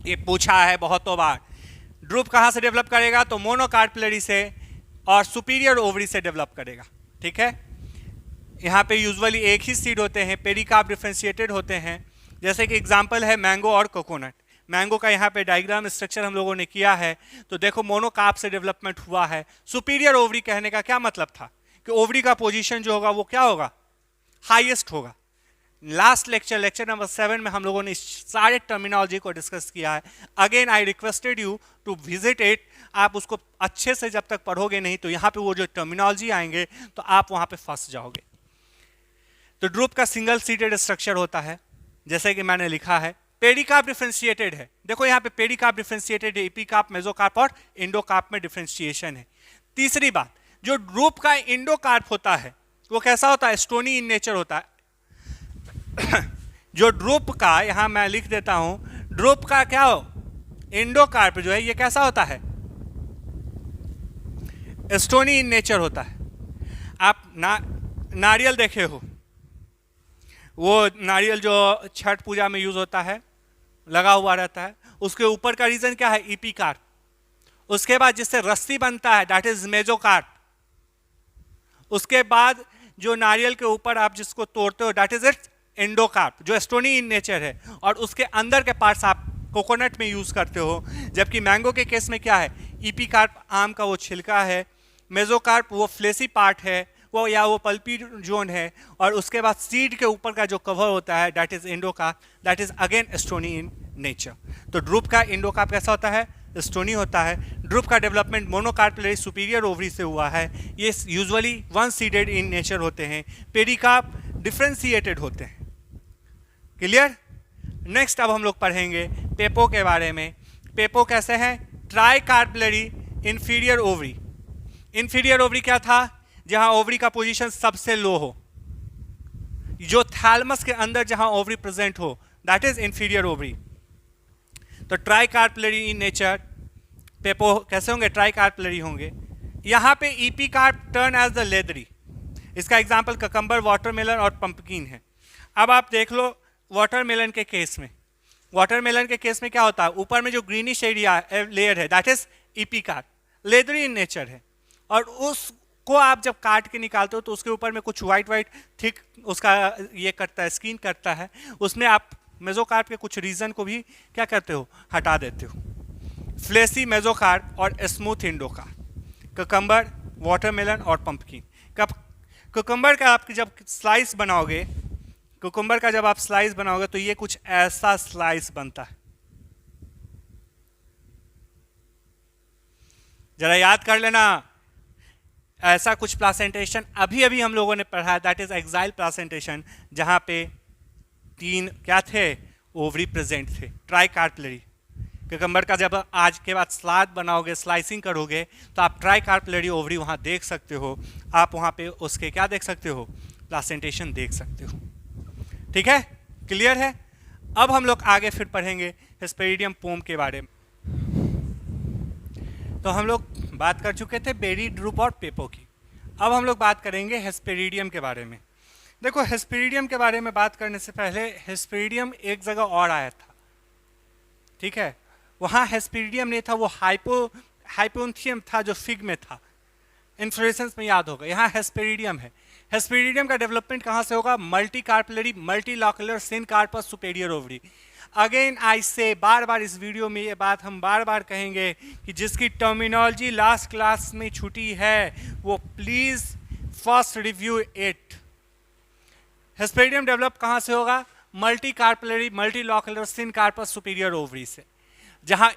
ये पूछा है बहुतों बार। ड्रूप कहाँ से डेवलप करेगा, तो मोनोकार्पेलरी से और सुपीरियर ओवरी से डेवलप करेगा, ठीक है। यहाँ पे यूजुअली एक ही सीड होते हैं, पेरिकार्प डिफरेंशिएटेड होते हैं। जैसे कि एग्जांपल है मैंगो और कोकोनट। मैंगो का यहाँ पे डायग्राम स्ट्रक्चर हम लोगों ने किया है, तो देखो मोनोकार्प से डेवलपमेंट हुआ है। सुपीरियर ओवरी कहने का क्या मतलब था कि ओवरी का पोजीशन जो होगा वो क्या होगा, हाईएस्ट होगा। लास्ट लेक्चर नंबर 7 में हम लोगों ने इस सारे टर्मिनोलॉजी को डिस्कस किया है। Again I requested you to visit it. आप उसको अच्छे से जब तक पढ़ोगे नहीं तो यहाँ पे वो जो टर्मिनोलॉजी आएंगे तो आप वहाँ पे फंस जाओगे। तो ड्रूप का सिंगल सीडेड स्ट्रक्चर होता है, जैसे कि मैंने लिखा है। पेरिकार्प डिफरेंशिएटेड है, देखो यहाँ पे पेरिकार्प डिफरेंशिएटेड है, एपिकार्प, मेसोकार्प और इंडोकार्प में डिफरेंशिएशन है। तीसरी बात, जो ड्रूप का इंडोकार्प होता है वो कैसा होता है, स्टोनी इन नेचर होता है। जो ड्रूप का, यहां मैं लिख देता हूं, ड्रूप का क्या हो, इंडोकार्प जो है ये कैसा होता है, स्टोनी इन नेचर होता है। आप नारियल देखे हो, वो नारियल जो छठ पूजा में यूज होता है, लगा हुआ रहता है, उसके ऊपर का रीजन क्या है, एपिकार्प। उसके बाद जिससे रस्सी बनता है दैट इज मेसोकार्प। उसके बाद जो नारियल के ऊपर आप जिसको तोड़ते हो दैट इज इट्स एंडोकार्प, जो स्टोनी इन नेचर है। और उसके अंदर के पार्ट्स आप कोकोनट में यूज करते हो। जबकि मैंगो के केस में क्या है, एपिकार्प आम का वो छिलका है, मेसोकार्प वो फ्लेसी पार्ट है, वो या वो पल्पी जोन है, और उसके बाद सीड के ऊपर का जो कवर होता है that is endocarp, that is again stony in nature. तो ड्रूप का इंडोकार्प कैसा होता है, स्टोनी होता है। ड्रूप का डेवलपमेंट मोनोकार्पेलरी सुपीरियर ओवरी से हुआ है। ये usually one seeded in nature होते हैं। पेरिकार्प डिफरेंशिएटेड होते हैं। क्लियर। नेक्स्ट अब हम लोग पढ़ेंगे पेपो के बारे में। पेपो कैसे हैं, ट्राइकार्पेलरी इंफीरियर ओवरी। इंफीरियर ओवरी क्या था, जहां ओवरी का पोजीशन सबसे लो हो, जो थैलमस के अंदर जहां ओवरी प्रेजेंट हो, दैट इज इंफीरियर ओवरी। तो ट्राइकार्पेलरी इन नेचर पेपो कैसे होंगे, ट्राइकार्पेलरी होंगे। यहाँ पे epicarp turn as the leathery. इसका एग्जांपल ककम्बर, वाटरमेलन और पंपकिन है। अब आप देख लो वाटरमेलन के केस में, वाटरमेलन के केस में क्या होता है, ऊपर में जो ग्रीनिश एरिया लेयर है that is epicarp, leathery in nature है। और उसको आप जब काट के निकालते हो तो उसके ऊपर में कुछ वाइट थिक उसका ये करता है, स्किन करता है, उसमें आप मेसोकार्प के कुछ रीजन को भी क्या करते हो, हटा देते हो। फ्लेसी मेसोकार्प और स्मूथ इंडोकार्प, ककम्बर, वाटरमेलन और पंपकिन। कब कुकुम्बर का आप जब स्लाइस बनाओगे, कुकुम्बर का जब आप स्लाइस बनाओगे तो ये कुछ ऐसा स्लाइस बनता है। जरा याद कर लेना, ऐसा कुछ प्लासेंटेशन अभी अभी हम लोगों ने पढ़ा है, दैट इज एक्साइल प्लासेंटेशन, जहां पे 3 क्या थे, ओवरी प्रेजेंट थे, ट्राइकार्पेलरी। कुकुम्बर का जब आज के बाद सलाद बनाओगे, स्लाइसिंग करोगे, तो आप ट्राइकार्पेलरी ओवरी वहां देख सकते हो। आप वहां पे उसके क्या देख सकते हो, प्लासेंटेशन देख सकते हो। ठीक है, क्लियर है। अब हम लोग आगे फिर पढ़ेंगे हेस्पेरिडियम पोम के बारे में। तो हम लोग बात कर चुके थे बेरी, ड्रूप और पेपो की। अब हम लोग बात करेंगे हेस्पेरिडियम के बारे में। देखो, हेस्पेरिडियम के बारे में बात करने से पहले हेस्पेरिडियम एक जगह और आया था, ठीक है। वहाँ हेस्पेरिडियम नहीं था, वो हाइपोन्थियम था जो फिग में था, इन्फ्लोरेसेंस में याद होगा। यहाँ हेस्पेरिडियम है। हेस्पेरिडियम का डेवलपमेंट कहाँ से होगा, multi carpellary, multi locular syncarpous superior ovary. Again I say, बार बार इस वीडियो में ये बात हम बार बार कहेंगे कि जिसकी टर्मिनोलॉजी लास्ट क्लास में छूटी है वो please first review it. Hesperidium develop कहाँ से होगा, multi carpellary, multi locular syncarpous superior ovary से। जहाँ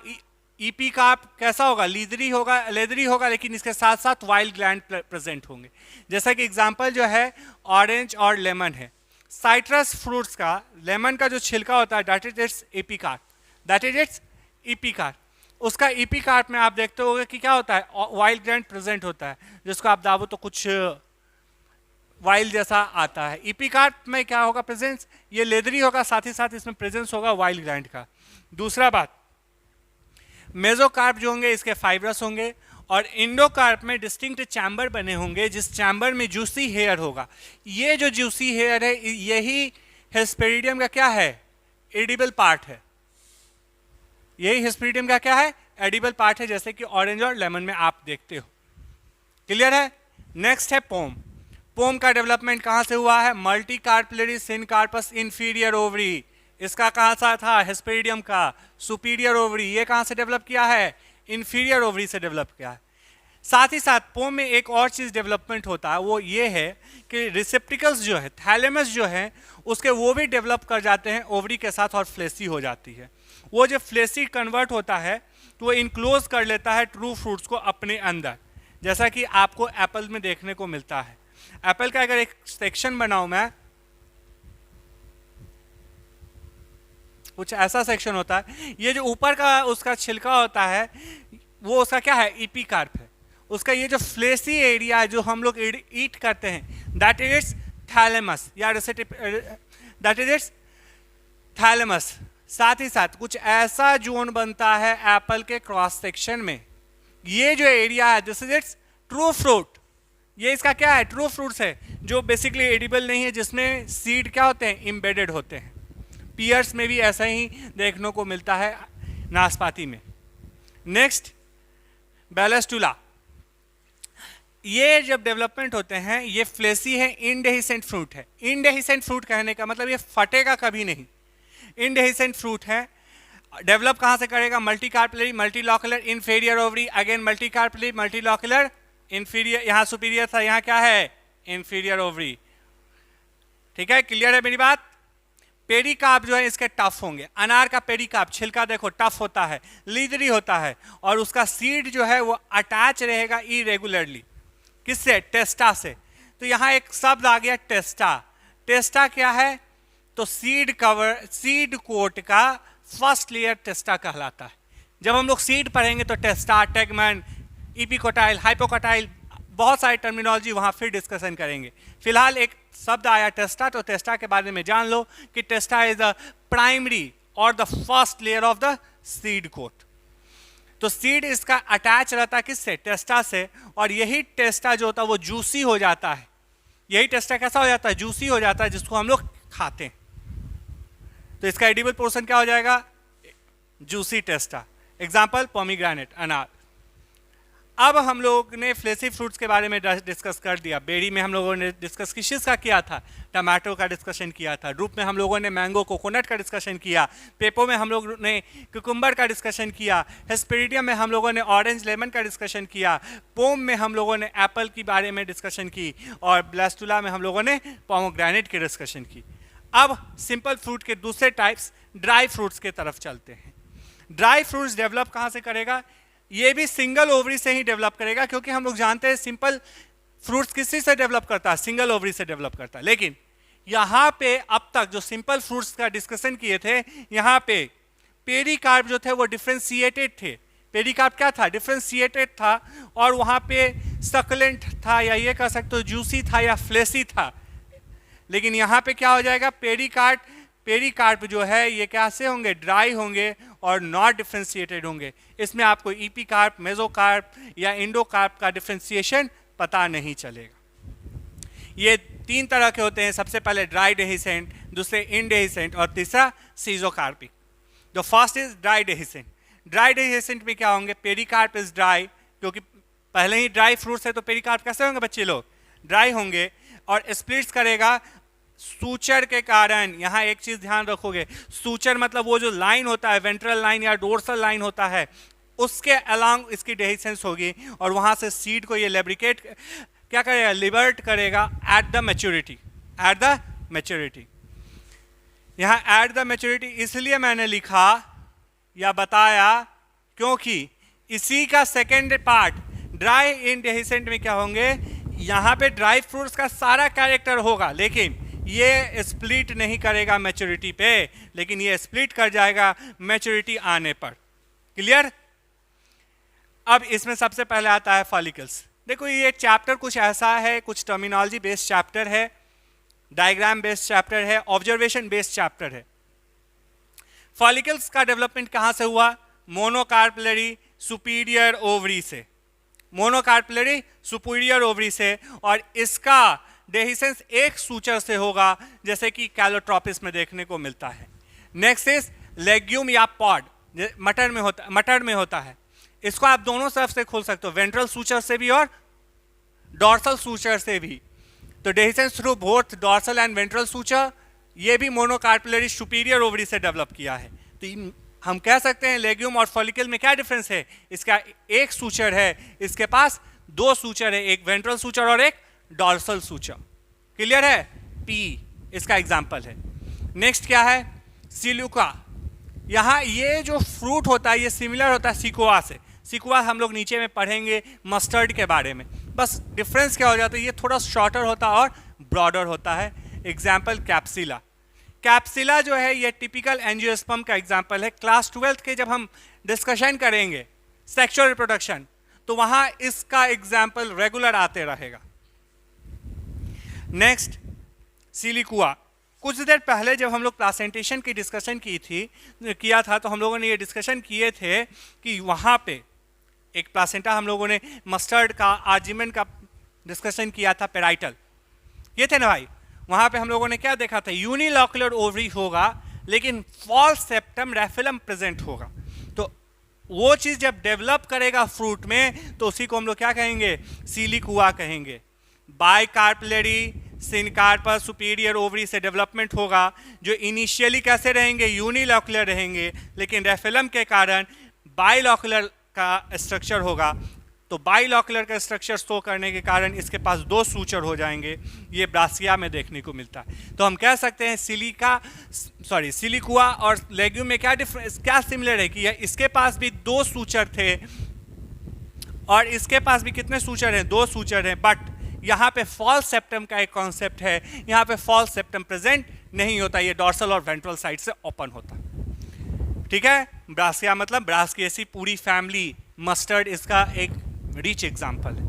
ईपीकार्प कैसा होगा, लेदरी होगा, लेकिन इसके साथ साथ वाइल्ड ग्लैंड प्रेजेंट होंगे। जैसा कि एग्जांपल जो है ऑरेंज और लेमन है। साइट्रस फ्रूट्स का, लेमन का जो छिलका होता है, that is it's epicarp, that is it's epicarp. उसका एपिकार्प में आप देखते होगे कि क्या होता है, वाइल्ड ग्रैंड प्रेजेंट होता है, जिसको आप दाबो तो कुछ वाइल्ड जैसा आता है। एपिकार्प में क्या होगा प्रेजेंस, ये लेदरी होगा, साथ ही साथ इसमें प्रेजेंस होगा वाइल्ड ग्रैंड का। दूसरा बात, मेसोकार्प जो होंगे इसके फाइब्रस होंगे, और इंडोकार्प में डिस्टिंक्ट चैम्बर बने होंगे, जिस चैम्बर में जूसी हेयर होगा। ये जो जूसी हेयर है यही हेस्पेरिडियम का क्या है, एडिबल पार्ट है। यही हेस्पेरिडियम का क्या है, एडिबल पार्ट है, जैसे कि ऑरेंज और लेमन में आप देखते हो। क्लियर है। नेक्स्ट है पोम। पोम का डेवलपमेंट कहां से हुआ है, multi carpellary syncarpous inferior ovary, इसका कहां सा था, हेस्पेरिडियम का सुपीरियर ओवरी। ये कहां से डेवलप किया है, इंफीरियर ओवरी से डेवलप किया है। साथ ही साथ पोम में एक और चीज डेवलपमेंट होता है, वो ये है कि रिसेप्टिकल्स जो है, थैलेमस जो है उसके, वो भी डेवलप कर जाते हैं ओवरी के साथ और फ्लेसी हो जाती है। वो जो फ्लेसी कन्वर्ट होता है तो वो इनक्लोज कर लेता है ट्रू फ्रूट्स को अपने अंदर, जैसा कि आपको एप्पल में देखने को मिलता है। एप्पल का अगर एक सेक्शन बनाऊं मैं, कुछ ऐसा सेक्शन होता है, ये जो ऊपर का उसका छिलका होता है वो उसका क्या है, एपिकार्प है। उसका ये जो फ्लेसी एरिया है जो हम लोग ईट करते हैं, दैट इज इट्स थैलेमस या दैट इज इट्स थैलेमस। साथ ही साथ कुछ ऐसा जोन बनता है एप्पल के क्रॉस सेक्शन में, ये जो एरिया है this is it's true fruit. ये इसका क्या है, ट्रू फ्रूट्स है, जो बेसिकली एडिबल नहीं है, जिसमें सीड क्या होते हैं, एम्बेडेड होते हैं। पियर्स में भी ऐसा ही देखने को मिलता है, नाशपाती में। नेक्स्ट बैलेस्टुला। ये जब डेवलपमेंट होते हैं ये फ्लेसी है, इनडेहिसेंट फ्रूट है। इनडेहिसेंट फ्रूट कहने का मतलब ये फटेगा कभी नहीं, इनडेहिसेंट फ्रूट है। डेवलप कहां से करेगा, मल्टीकार्पलरी मल्टीलॉकुलर इंफीरियर ओवरी, अगेन मल्टीकार्पलरी मल्टीलॉकुलर इंफीरियर, यहां सुपीरियर था, यहां क्या है, इंफीरियर ओवरी। ठीक है, क्लियर है मेरी बात। पेरिकार्प जो है इसके टफ होंगे। अनार का पेरिकार्प छिलका देखो टफ होता है, लीदरी होता है, और उसका सीड जो है वो अटैच रहेगा इरेगुलरली, किससे, टेस्टा से। तो यहां एक शब्द आ गया टेस्टा। टेस्टा क्या है, तो सीड कवर, सीड कोट का फर्स्ट लेयर टेस्टा कहलाता है। जब हम लोग सीड पढ़ेंगे तो टेस्टा, टेगमन, इपिकोटाइल, हाइपोकोटाइल, बहुत सारी टर्मिनोलॉजी वहां फिर डिस्कशन करेंगे। फिलहाल एक शब्द आया टेस्टा, तो टेस्टा के बारे में जान लो कि टेस्टा इज द प्राइमरी और the first layer of the seed coat. तो सीड इसका अटैच रहता है किससे, टेस्टा से, और यही टेस्टा जो होता है वो जूसी हो जाता है। यही टेस्टा कैसा हो जाता है, जूसी हो जाता है, जिसको हम लोग खाते हैं। तो इसका एडिबल पोर्शन क्या हो जाएगा, जूसी टेस्टा। एग्जाम्पल पोमीग्रेनेट, अनार। अब हम लोग ने फ्लेसी फ्रूट्स के बारे में डिस्कस कर दिया। बेरी में हम लोगों ने डिस्कस किस चीज़ का किया था, टमाटो का डिस्कशन किया था। ड्रूप में हम लोगों ने मैंगो, कोकोनट का डिस्कशन किया। पेपो में हम लोग ने कुकुम्बर का डिस्कशन किया। हेस्पेरिडियम में हम लोगों ने ऑरेंज लेमन का डिस्कशन किया। पोम में हम लोगों ने एप्पल के बारे में डिस्कशन की, और ब्लास्टुला में हम लोगों ने पोमोग्रेनेट की डिस्कशन की। अब सिंपल फ्रूट के दूसरे टाइप्स ड्राई फ्रूट्स के तरफ चलते हैं। ड्राई फ्रूट्स डेवलप कहाँ से करेगा, ये भी सिंगल ओवरी से ही डेवलप करेगा, क्योंकि हम लोग जानते हैं सिंपल फ्रूट्स किसी से डेवलप करता है, सिंगल ओवरी से डेवलप करता है। लेकिन यहाँ पे अब तक जो सिंपल फ्रूट्स का डिस्कशन किए थे, यहाँ पे पेरिकार्प जो थे वो डिफ्रेंशिएटेड थे। पेरिकार्प क्या था, डिफ्रेंशिएटेड था, और वहाँ पे सकलेंट था, या ये कह सकते हो जूसी था या फ्लेसी था। लेकिन यहाँ पे क्या हो जाएगा, पेरिकार्प जो है ये कैसे होंगे, ड्राई होंगे और नॉट डिफ्रेंशिएटेड होंगे। इसमें आपको एपिकार्प, मेसोकार्प या इंडोकार्प का डिफ्रेंशिएशन पता नहीं चलेगा। ये तीन तरह के होते हैं, सबसे पहले ड्राई डेहिसेंट, दूसरे इनडेहिसेंट, और तीसरा schizocarpic. The first is dry dehiscent. Dry dehiscent में क्या होंगे, पेरिकार्प इज ड्राई, क्योंकि पहले ही ड्राई फ्रूट्स है, तो पेरिकार्प कैसे होंगे बच्चे लोग, ड्राई होंगे, और स्प्लिट्स करेगा सूचर के कारण। यहाँ एक चीज ध्यान रखोगे, सूचर मतलब वो जो लाइन होता है, वेंट्रल लाइन या डोर्सल लाइन होता है, उसके अलॉन्ग इसकी डेहिसेंस होगी, और वहां से सीड को ये लेब्रिकेट क्या करेगा, लिबर्ट करेगा at the maturity, at the maturity. यहाँ एट द मैच्योरिटी इसलिए मैंने लिखा या बताया क्योंकि इसी का सेकेंड पार्ट ड्राई इनडेहिसेंट में क्या होंगे, यहाँ पे ड्राई फ्रूट्स का सारा कैरेक्टर होगा, लेकिन ये स्प्लिट नहीं करेगा मैच्योरिटी पे, लेकिन ये स्प्लिट कर जाएगा मैच्योरिटी आने पर। क्लियर? अब इसमें सबसे पहले आता है फॉलिकल्स। देखो ये चैप्टर कुछ ऐसा है, कुछ टर्मिनोलॉजी बेस्ड चैप्टर है, डायग्राम बेस्ड चैप्टर है, ऑब्जर्वेशन बेस्ड चैप्टर है। फॉलिकल्स का डेवलपमेंट कहां से हुआ? मोनोकार्पलरी सुपीरियर ओवरी से, मोनोकार्पलरी सुपीरियर ओवरी से, और इसका डेहिसेंस एक सूचर से होगा, जैसे कि कैलोट्रोपिस में देखने को मिलता है। नेक्स्ट इज लेग्यूम या पॉड, मटर में होता है। इसको आप दोनों तरफ से खोल सकते हो, वेंट्रल सूचर से भी और डॉर्सल सूचर से भी। तो dehiscence through both dorsal and ventral suture, ये भी मोनोकार्पलरी सुपीरियर ओवरी से डेवलप किया है। तो हम कह सकते हैं लेग्यूम और फॉलिकल में क्या डिफरेंस है? इसका एक सूचर है, इसके पास दो सूचर है, एक वेंट्रल सूचर और एक डॉर्सल सूचर। क्लियर है? पी इसका एग्जाम्पल है। नेक्स्ट क्या है? सिलिका। यहाँ ये जो फ्रूट होता है ये सिमिलर होता है सिकुआ से। सिकुआ हम लोग नीचे में पढ़ेंगे मस्टर्ड के बारे में। बस डिफरेंस क्या हो जाता है, ये थोड़ा शॉर्टर होता है और ब्रॉडर होता है। एग्जाम्पल कैप्सिला। कैप्सिला जो है ये टिपिकल एंजियोस्पर्म का एग्जाम्पल है। क्लास 12 के जब हम डिस्कशन करेंगे सेक्सुअल रिप्रोडक्शन, तो वहां इसका एग्जाम्पल रेगुलर आते रहेगा। Next siliqua. कुछ देर पहले जब हम लोग प्लासेंटेशन की डिस्कशन किया था, तो हम लोगों ने ये डिस्कशन किए थे कि वहाँ पे एक प्लासेंटा हम लोगों ने मस्टर्ड का आर्जिमेंट का डिस्कशन किया था, पेराइटल ये थे ना भाई। वहाँ पे हम लोगों ने क्या देखा था? यूनिलॉकुलर ओवरी होगा, लेकिन फॉल्स सेप्टम रेफिलम प्रेजेंट होगा। तो वो चीज़ जब डेवलप करेगा फ्रूट में, तो उसी को हम लोग क्या कहेंगे? सिलिकुआ कहेंगे। बाइकार्पलरी सिनकार्पस सुपीरियर ओवरी से डेवलपमेंट होगा, जो इनिशियली कैसे रहेंगे? यूनिलॉकुलर रहेंगे, लेकिन रेफिलम के कारण बाइलॉकुलर का स्ट्रक्चर होगा। तो बाइलॉकुलर का स्ट्रक्चर शो करने के कारण इसके पास दो सूचर हो जाएंगे। ये ब्रासिया में देखने को मिलता है। तो हम कह सकते हैं सिलिकुआ और लेग्यूम में क्या डिफरेंस, क्या सिमिलर है कि इसके पास भी दो सूचर थे और इसके पास भी कितने सूचर हैं? दो सूचर हैं। बट यहाँ पे फॉल्स सेप्टम का एक कॉन्सेप्ट है, यहाँ पे फॉल्स सेप्टम प्रेजेंट नहीं होता, ये डॉर्सल और वेंट्रल साइड से ओपन होता है। ठीक है? ब्रासिया मतलब ब्रासिकेसी पूरी फैमिली, मस्टर्ड इसका एक रिच एग्जाम्पल है।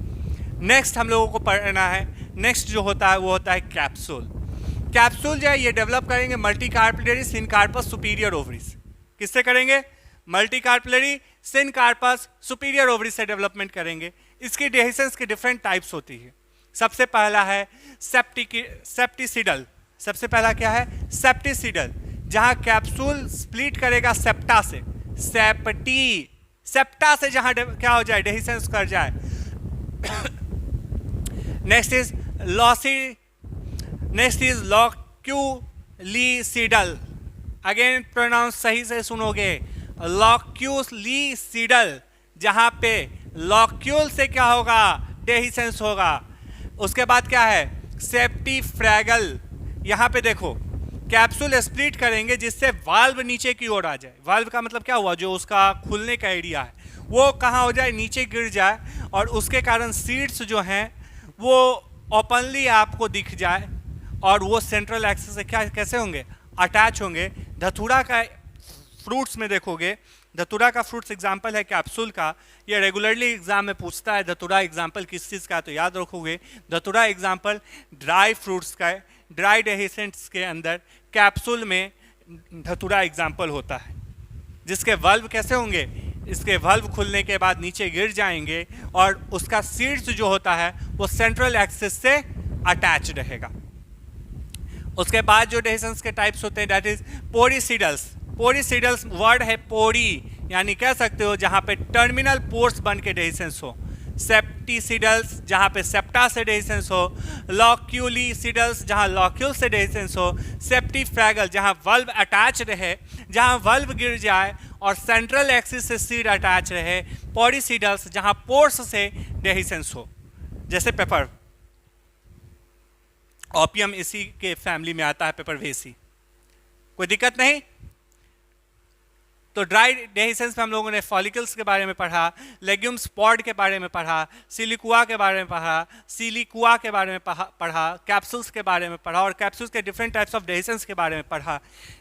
नेक्स्ट हम लोगों को पढ़ना है, नेक्स्ट जो होता है वो होता है कैप्सूल। कैप्सूल जो है ये डेवलप करेंगे मल्टीकार्पलरी सिनकार्पस सुपीरियर ओवरीज। किससे करेंगे? मल्टीकार्पलरी सिनकार्पस सुपीरियर ओवरीज से डेवलपमेंट करेंगे। इसकी डेहिसेंस की डिफरेंट टाइप्स होती है। सबसे पहला है सेप्टिसिडल। सबसे पहला क्या है? सेप्टिसिडल, जहां कैप्सूल स्प्लिट करेगा सेप्टा से, सेप्टा से जहां क्या हो जाए? डेहिसेंस कर जाए। Next is loculicidal. Again pronounce सही से सुनोगे, लॉक्यूलिसिडल, जहां पे लॉक्यूल से क्या होगा? डेहिसेंस होगा। उसके बाद क्या है? सेप्टिफ्रैगल। यहाँ पे देखो कैप्सूल स्प्लिट करेंगे जिससे वाल्व नीचे की ओर आ जाए। वाल्व का मतलब क्या हुआ? जो उसका खुलने का एरिया है वो कहाँ हो जाए? नीचे गिर जाए, और उसके कारण सीड्स जो हैं वो ओपनली आपको दिख जाए, और वो सेंट्रल एक्सिस से क्या कैसे होंगे? अटैच होंगे। धतूरा का फ्रूट्स में देखोगे, धतूरा का फ्रूट्स एग्जाम्पल है कैप्सूल का। ये रेगुलरली एग्जाम में पूछता है धतूरा एग्जाम्पल किस चीज़ का है, तो याद रखोगे धतूरा एग्जाम्पल ड्राई फ्रूट्स का है। ड्राई डेहिसेंट्स के अंदर कैप्सूल में धतूरा एग्जाम्पल होता है, जिसके वल्व कैसे होंगे? इसके वल्व खुलने के बाद नीचे गिर जाएंगे, और उसका सीड्स जो होता है वो सेंट्रल एक्सिस से अटैच रहेगा। उसके बाद जो डेहिसेंस के टाइप्स होते हैं दैट इज पोरिसिडल्स। पोरिसिडल्स वर्ड है पोरी, यानी कह सकते हो जहां पे टर्मिनल पोर्स बन के डेहिसेंस हो। सेप्टिसिडल्स जहां पे सेप्टा से डेहिसेंस हो। लॉक्यूलिसिडल्स जहां लॉक्यूल से डेहिसेंस हो। सेप्टिफ्रैगल जहां वल्व अटैच रहे, जहां वल्व गिर जाए और सेंट्रल एक्सिस से सीड अटैच रहे। पोरिसिडल्स जहां पोर्स से डेहिसेंस हो, जैसे पेपर, ओपियम इसी के फैमिली में आता है, पेपर वेसी। कोई दिक्कत नहीं? तो ड्राई डेहिसेंस में हम लोगों ने फॉलिकल्स के बारे में पढ़ा, लेग्यूम्स पॉड के बारे में पढ़ा, सिलिकुआ के बारे में पढ़ा, सिलिकुआ के बारे में पढ़ा, कैप्सूल्स के बारे में पढ़ा और कैप्सूल्स के डिफरेंट टाइप्स ऑफ डेहिसेंस के बारे में पढ़ा,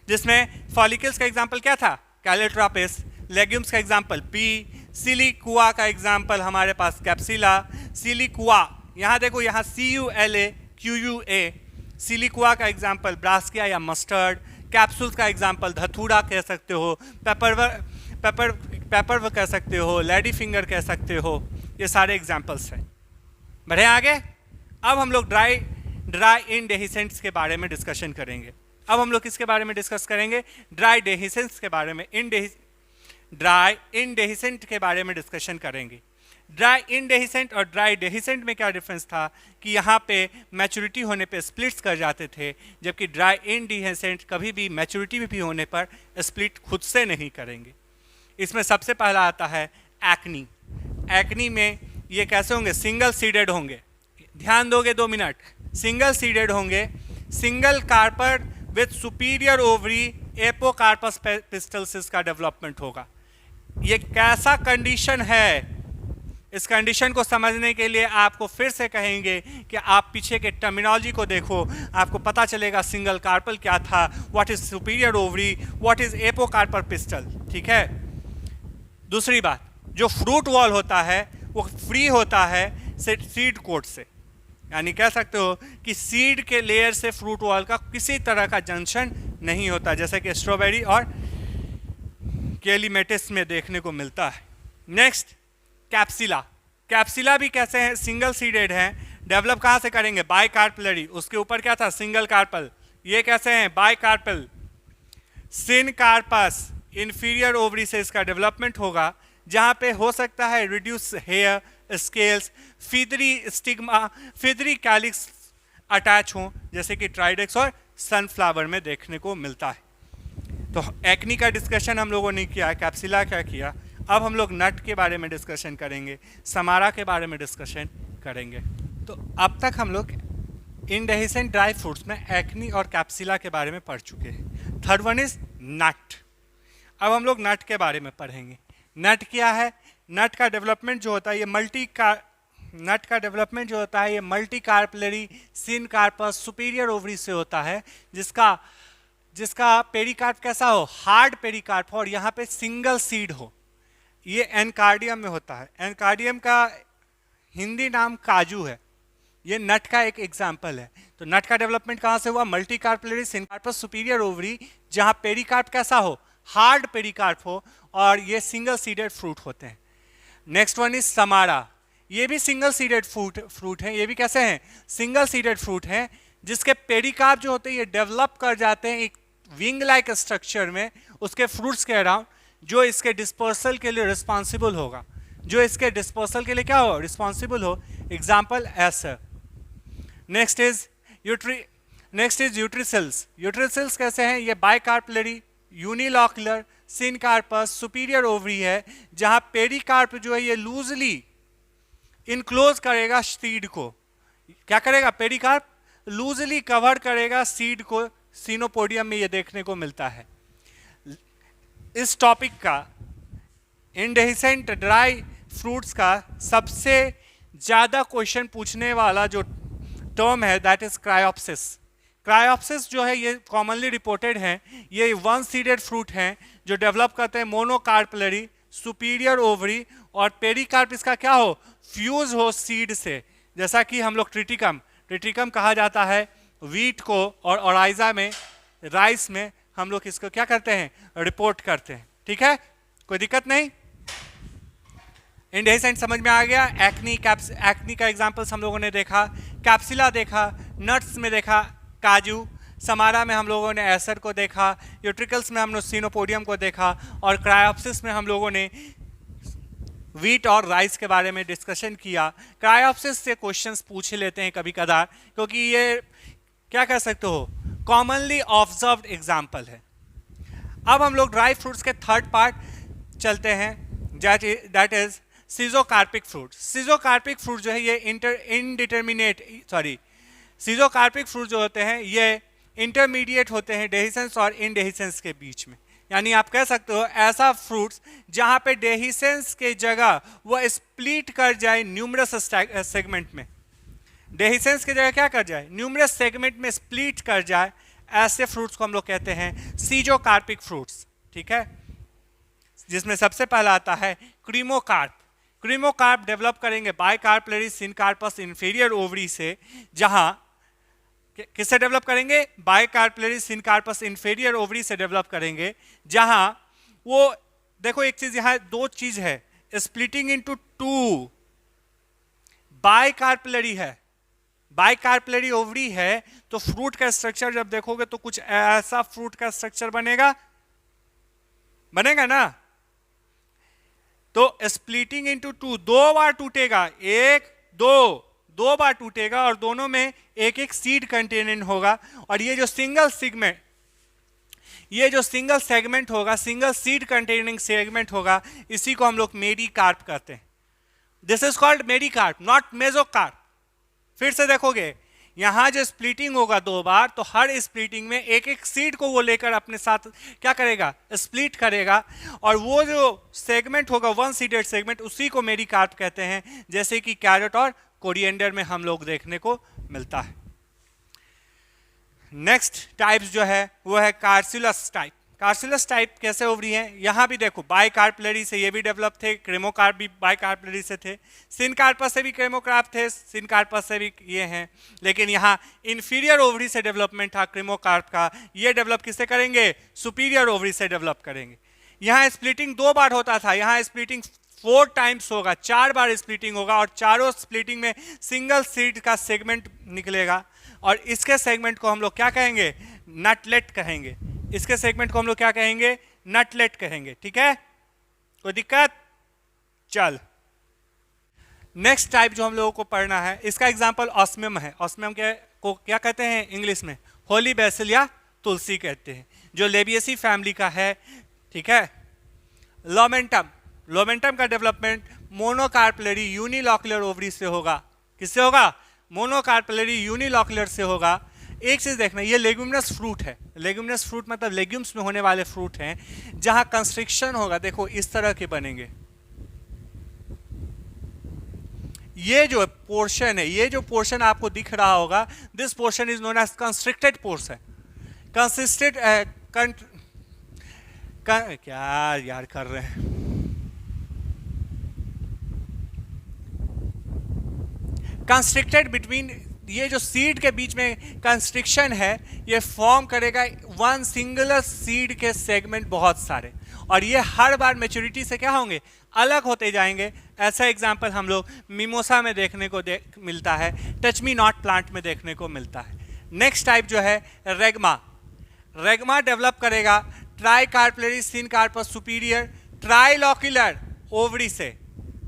जिसमें फॉलिकल्स का एग्जांपल क्या था, कैलेट्रोपिस, लेग्यूम्स का एग्जांपल पी, सिलिकुआ का एग्जांपल हमारे पास कैप्सिला, सिलिकुआ, यहाँ देखो यहाँ CULA, सिलिकुआ का एग्जांपल ब्रासिका या मस्टर्ड, कैप्सूल्स का एग्जांपल धतूरा कह सकते हो, पेपर कह सकते हो, लेडी फिंगर कह सकते हो, ये सारे एग्जांपल्स हैं। बढ़े आगे, अब हम लोग ड्राई इंडेहिसेंट्स के बारे में डिस्कशन करेंगे। अब हम लोग किसके बारे में डिस्कस करेंगे, ड्राई डेहिसेंट्स के बारे में, ड्राई इंडेहिसेंट के बारे में डिस्कशन करेंगे। ड्राई इंडेहिसेंट और ड्राई डेहिसेंट में क्या डिफरेंस था कि यहाँ पे मैच्योरिटी होने पे स्प्लिट्स कर जाते थे, जबकि ड्राई इंडेहिसेंट कभी भी मैच्योरिटी भी होने पर स्प्लिट खुद से नहीं करेंगे। इसमें सबसे पहला आता है एक्नी। एक्नी में ये कैसे होंगे, सिंगल सीडेड होंगे, ध्यान दोगे 2 मिनट, सिंगल सीडेड होंगे, single carpel with superior ovary apocarpous pistils का डेवलपमेंट होगा। ये कैसा कंडीशन है, इस कंडीशन को समझने के लिए आपको फिर से कहेंगे कि आप पीछे के टर्मिनोलॉजी को देखो, आपको पता चलेगा सिंगल कार्पल क्या था, what is superior ovary, what is apocarpal pistil, ठीक है। दूसरी बात, जो फ्रूट वॉल होता है वो फ्री होता है सीड कोट से, यानी कह सकते हो कि सीड के लेयर से फ्रूट वॉल का किसी तरह का जंक्शन नहीं होता, जैसे कि स्ट्रॉबेरी और कैलीमेटिस में देखने को मिलता है। नेक्स्ट कैप्सिला। कैप्सिला भी कैसे हैं, सिंगल सीडेड हैं, डेवलप कहाँ से करेंगे, बाई कार्पलरी, उसके ऊपर क्या था, सिंगल कार्पल, ये कैसे हैं, bi carpel, syncarpous, inferior ovary से इसका डेवलपमेंट होगा, जहाँ पे हो सकता है reduce hair, scales, feathery stigma, feathery calyx attach हों, जैसे कि ट्राइडेक्स और सनफ्लावर में देखने को मिलता है। तो एक्नी का डिस्कशन हम लोगों ने किया, कैप्सिला क्या किया। अब हम लोग नट के बारे में डिस्कशन करेंगे, समारा के बारे में डिस्कशन करेंगे। तो अब तक हम लोग इंडेहिसेंट ड्राई फ्रूट्स में एक्नी और कैप्सिला के बारे में पढ़ चुके हैं। Third one is not. अब हम लोग नट के बारे में पढ़ेंगे। नट क्या है, नट का डेवलपमेंट जो होता है ये मल्टी कार्पलरी सिन कार्पस सुपीरियर ओवरी से होता है, जिसका पेरिकार्प कैसा हो, हार्ड पेरिकार्प हो और यहाँ पे सिंगल सीड हो। ये एनकार्डियम में होता है, एनकार्डियम का हिंदी नाम काजू है, ये नट का एक एग्जाम्पल है। तो नट का डेवलपमेंट कहाँ से हुआ, मल्टी कार्पलरी सिन कार्पस सुपीरियर ओवरी, जहाँ पेरिकार्प कैसा हो, हार्ड पेरिकार्प हो और ये सिंगल सीडेड फ्रूट होते हैं। नेक्स्ट वन इज समारा, ये भी सिंगल सीडेड फ्रूट है, ये भी कैसे हैं, सिंगल सीडेड फ्रूट हैं, जिसके पेरिकार्प जो होते हैं ये डेवलप कर जाते हैं एक विंग लाइक स्ट्रक्चर में उसके फ्रूट्स के अराउंड, जो इसके डिस्पर्सल के लिए रिस्पॉन्सिबल होगा, जो इसके डिस्पर्सल के लिए क्या हो, रिस्पॉन्सिबल हो। एग्जाम्पल ऐसा। Next is यूट्रिसेल्स। यूट्रिसेल्स कैसे हैं, ये बाइकार्पलरी यूनिलॉकुलर सिन कार्पस सुपीरियर ओवरी है, जहां पेरिकार्प जो है ये लूजली इनक्लोज करेगा सीड को, क्या करेगा, पेरिकार्प लूजली कवर करेगा सीड को, सीनोपोडियम में ये देखने को मिलता है। इस टॉपिक का इंडेहिसेंट ड्राई फ्रूट्स का सबसे ज़्यादा क्वेश्चन पूछने वाला जो टर्म है दैट इज क्रायोप्सिस। क्रायोप्सिस जो है ये कॉमनली रिपोर्टेड हैं, ये वन सीडेड फ्रूट हैं जो डेवलप करते हैं मोनोकार्पलरी सुपीरियर ओवरी और पेरिकार्प इसका क्या हो, फ्यूज हो सीड से, जैसा कि हम लोग ट्रिटिकम कहा जाता है वीट को, और ओराइजा में राइस में हम लोग इसको क्या करते हैं, रिपोर्ट करते हैं। ठीक है, कोई दिक्कत नहीं। इंडेहिसेंट समझ में आ गया। एक्नी का एग्जांपल्स हम लोगों ने देखा, कैप्सिला देखा, नट्स में देखा काजू, समारा में हम लोगों ने एसर को देखा, यूट्रिकल्स में हम लोग सीनोपोडियम को देखा, और क्रायोप्सिस में हम लोगों ने वीट और राइस के बारे में डिस्कशन किया। क्रायोप्सिस से क्वेश्चंस पूछ लेते हैं कभी कदार, क्योंकि ये क्या कह सकते हो, कॉमनली ऑब्जर्व्ड एग्जाम्पल है। अब हम लोग ड्राई फ्रूट्स के थर्ड पार्ट चलते हैं, दैट इज सीजोकार्पिक फ्रूट। सीजोकार्पिक फ्रूट जो है ये सीजोकार्पिक फ्रूट जो होते हैं ये इंटरमीडिएट होते हैं डेहिसेंस और इनडेहिसेंस के बीच में। यानी आप कह सकते हो ऐसा फ्रूट्स जहां पे डेहिसेंस के जगह वो स्प्लिट कर जाए न्यूमरस सेगमेंट में, डेहिसेंस की जगह क्या कर जाए, न्यूमरस सेगमेंट में स्प्लिट कर जाए, ऐसे फ्रूट्स को हम लोग कहते हैं सीजोकार्पिक फ्रूट्स। ठीक है, जिसमें सबसे पहला आता है क्रीमोकार्प। क्रीमोकार्प डेवलप करेंगे बाइकार्पलरी सिनकार्पस इंफीरियर ओवरी से, जहां किससे डेवलप करेंगे, बाइकार्पलरी सिनकार्पस इंफीरियर ओवरी से डेवलप करेंगे, जहां वो देखो एक चीज यहां दो चीज है, स्प्लिटिंग इनटू टू, बाइकार्पलरी है, बाइकार्पलरी ओवरी है, तो फ्रूट का स्ट्रक्चर जब देखोगे तो कुछ ऐसा फ्रूट का स्ट्रक्चर बनेगा, बनेगा ना। तो स्प्लिटिंग इनटू टू, दो बार टूटेगा, एक दो बार टूटेगा और दोनों में एक एक सीड कंटेनिंग होगा, और ये जो सिंगल सेगमेंट होगा, सिंगल सीड कंटेनिंग सेगमेंट होगा, इसी को हम लोग मेरीकार्प कहते हैं। This is called mericarp, not mesocarp. फिर से देखोगे यहां जो स्प्लिटिंग होगा दो बार, तो हर स्प्लिटिंग में एक एक सीड को वो लेकर अपने साथ क्या करेगा, स्प्लिट करेगा, और वो जो सेगमेंट होगा वन सीडेड सेगमेंट, उसी को मेरीकार्प कहते हैं, जैसे कि कैरेट और कोरिएंडर में हम लोग देखने को मिलता है। नेक्स्ट टाइप्स जो है वो है कार्सिलस टाइप। कार्सिलस टाइप कैसे ओवरी हैं, यहां भी देखो बाइकार्पलरी से ये भी डेवलप थे, क्रेमोकार्प भी बाइकार्पलरी से थे, सिनकार्पस से भी क्रेमोकार्प थे, सिनकार्पस से भी ये हैं, लेकिन यहाँ इंफीरियर ओवरी से डेवलपमेंट था क्रेमोकार्प का, ये डेवलप किससे करेंगे, सुपीरियर ओवरी से डेवलप करेंगे। यहाँ स्प्लिटिंग दो बार होता था, यहाँ स्प्लिटिंग 4 टाइम्स होगा, 4 बार स्प्लिटिंग होगा, और चारों स्प्लिटिंग में सिंगल सीड का सेगमेंट निकलेगा, और इसके सेगमेंट को हम लोग क्या कहेंगे, नटलेट कहेंगे। इसके सेगमेंट को हम लोग क्या कहेंगे, नटलेट कहेंगे। ठीक है, कोई दिक्कत, चल नेक्स्ट टाइप जो हम लोगों को पढ़ना है, इसका एग्जांपल ऑस्मियम है। ऑस्मियम को क्या कहते हैं इंग्लिश में, होली बेसिल या तुलसी कहते हैं, जो लेबिएसी फैमिली का है। ठीक है, लोमेंटम का डेवलपमेंट मोनोकार्पलरी यूनिलॉकुलर ओवरी से होगा। किससे होगा, मोनोकार्पलरी यूनिलॉकुलर से होगा। एक चीज देखना, ये लेग्यूमिनस फ्रूट है, लेग्यूमिनस फ्रूट मतलब लेग्यूम्स में होने वाले फ्रूट हैं, जहां कंस्ट्रिक्शन होगा, देखो इस तरह के बनेंगे। ये जो पोर्शन है, ये जो पोर्शन आपको दिख रहा होगा, this portion is known as constricted portion. Consisted क्या यार कर रहे हैं, कंस्ट्रिक्टेड बिटवीन, ये जो सीड के बीच में कंस्ट्रिक्शन है, ये फॉर्म करेगा वन सिंगुलर सीड के सेगमेंट बहुत सारे, और ये हर बार मैच्योरिटी से क्या होंगे, अलग होते जाएंगे। ऐसा एग्जांपल हम लोग मिमोसा में देखने को मिलता है, टच मी नॉट प्लांट में देखने को मिलता है। नेक्स्ट टाइप जो है रेगमा डेवलप करेगा ट्राइकार्पलरी सिनकार्पस सुपीरियर ट्राइलॉक्युलर ओवरी से।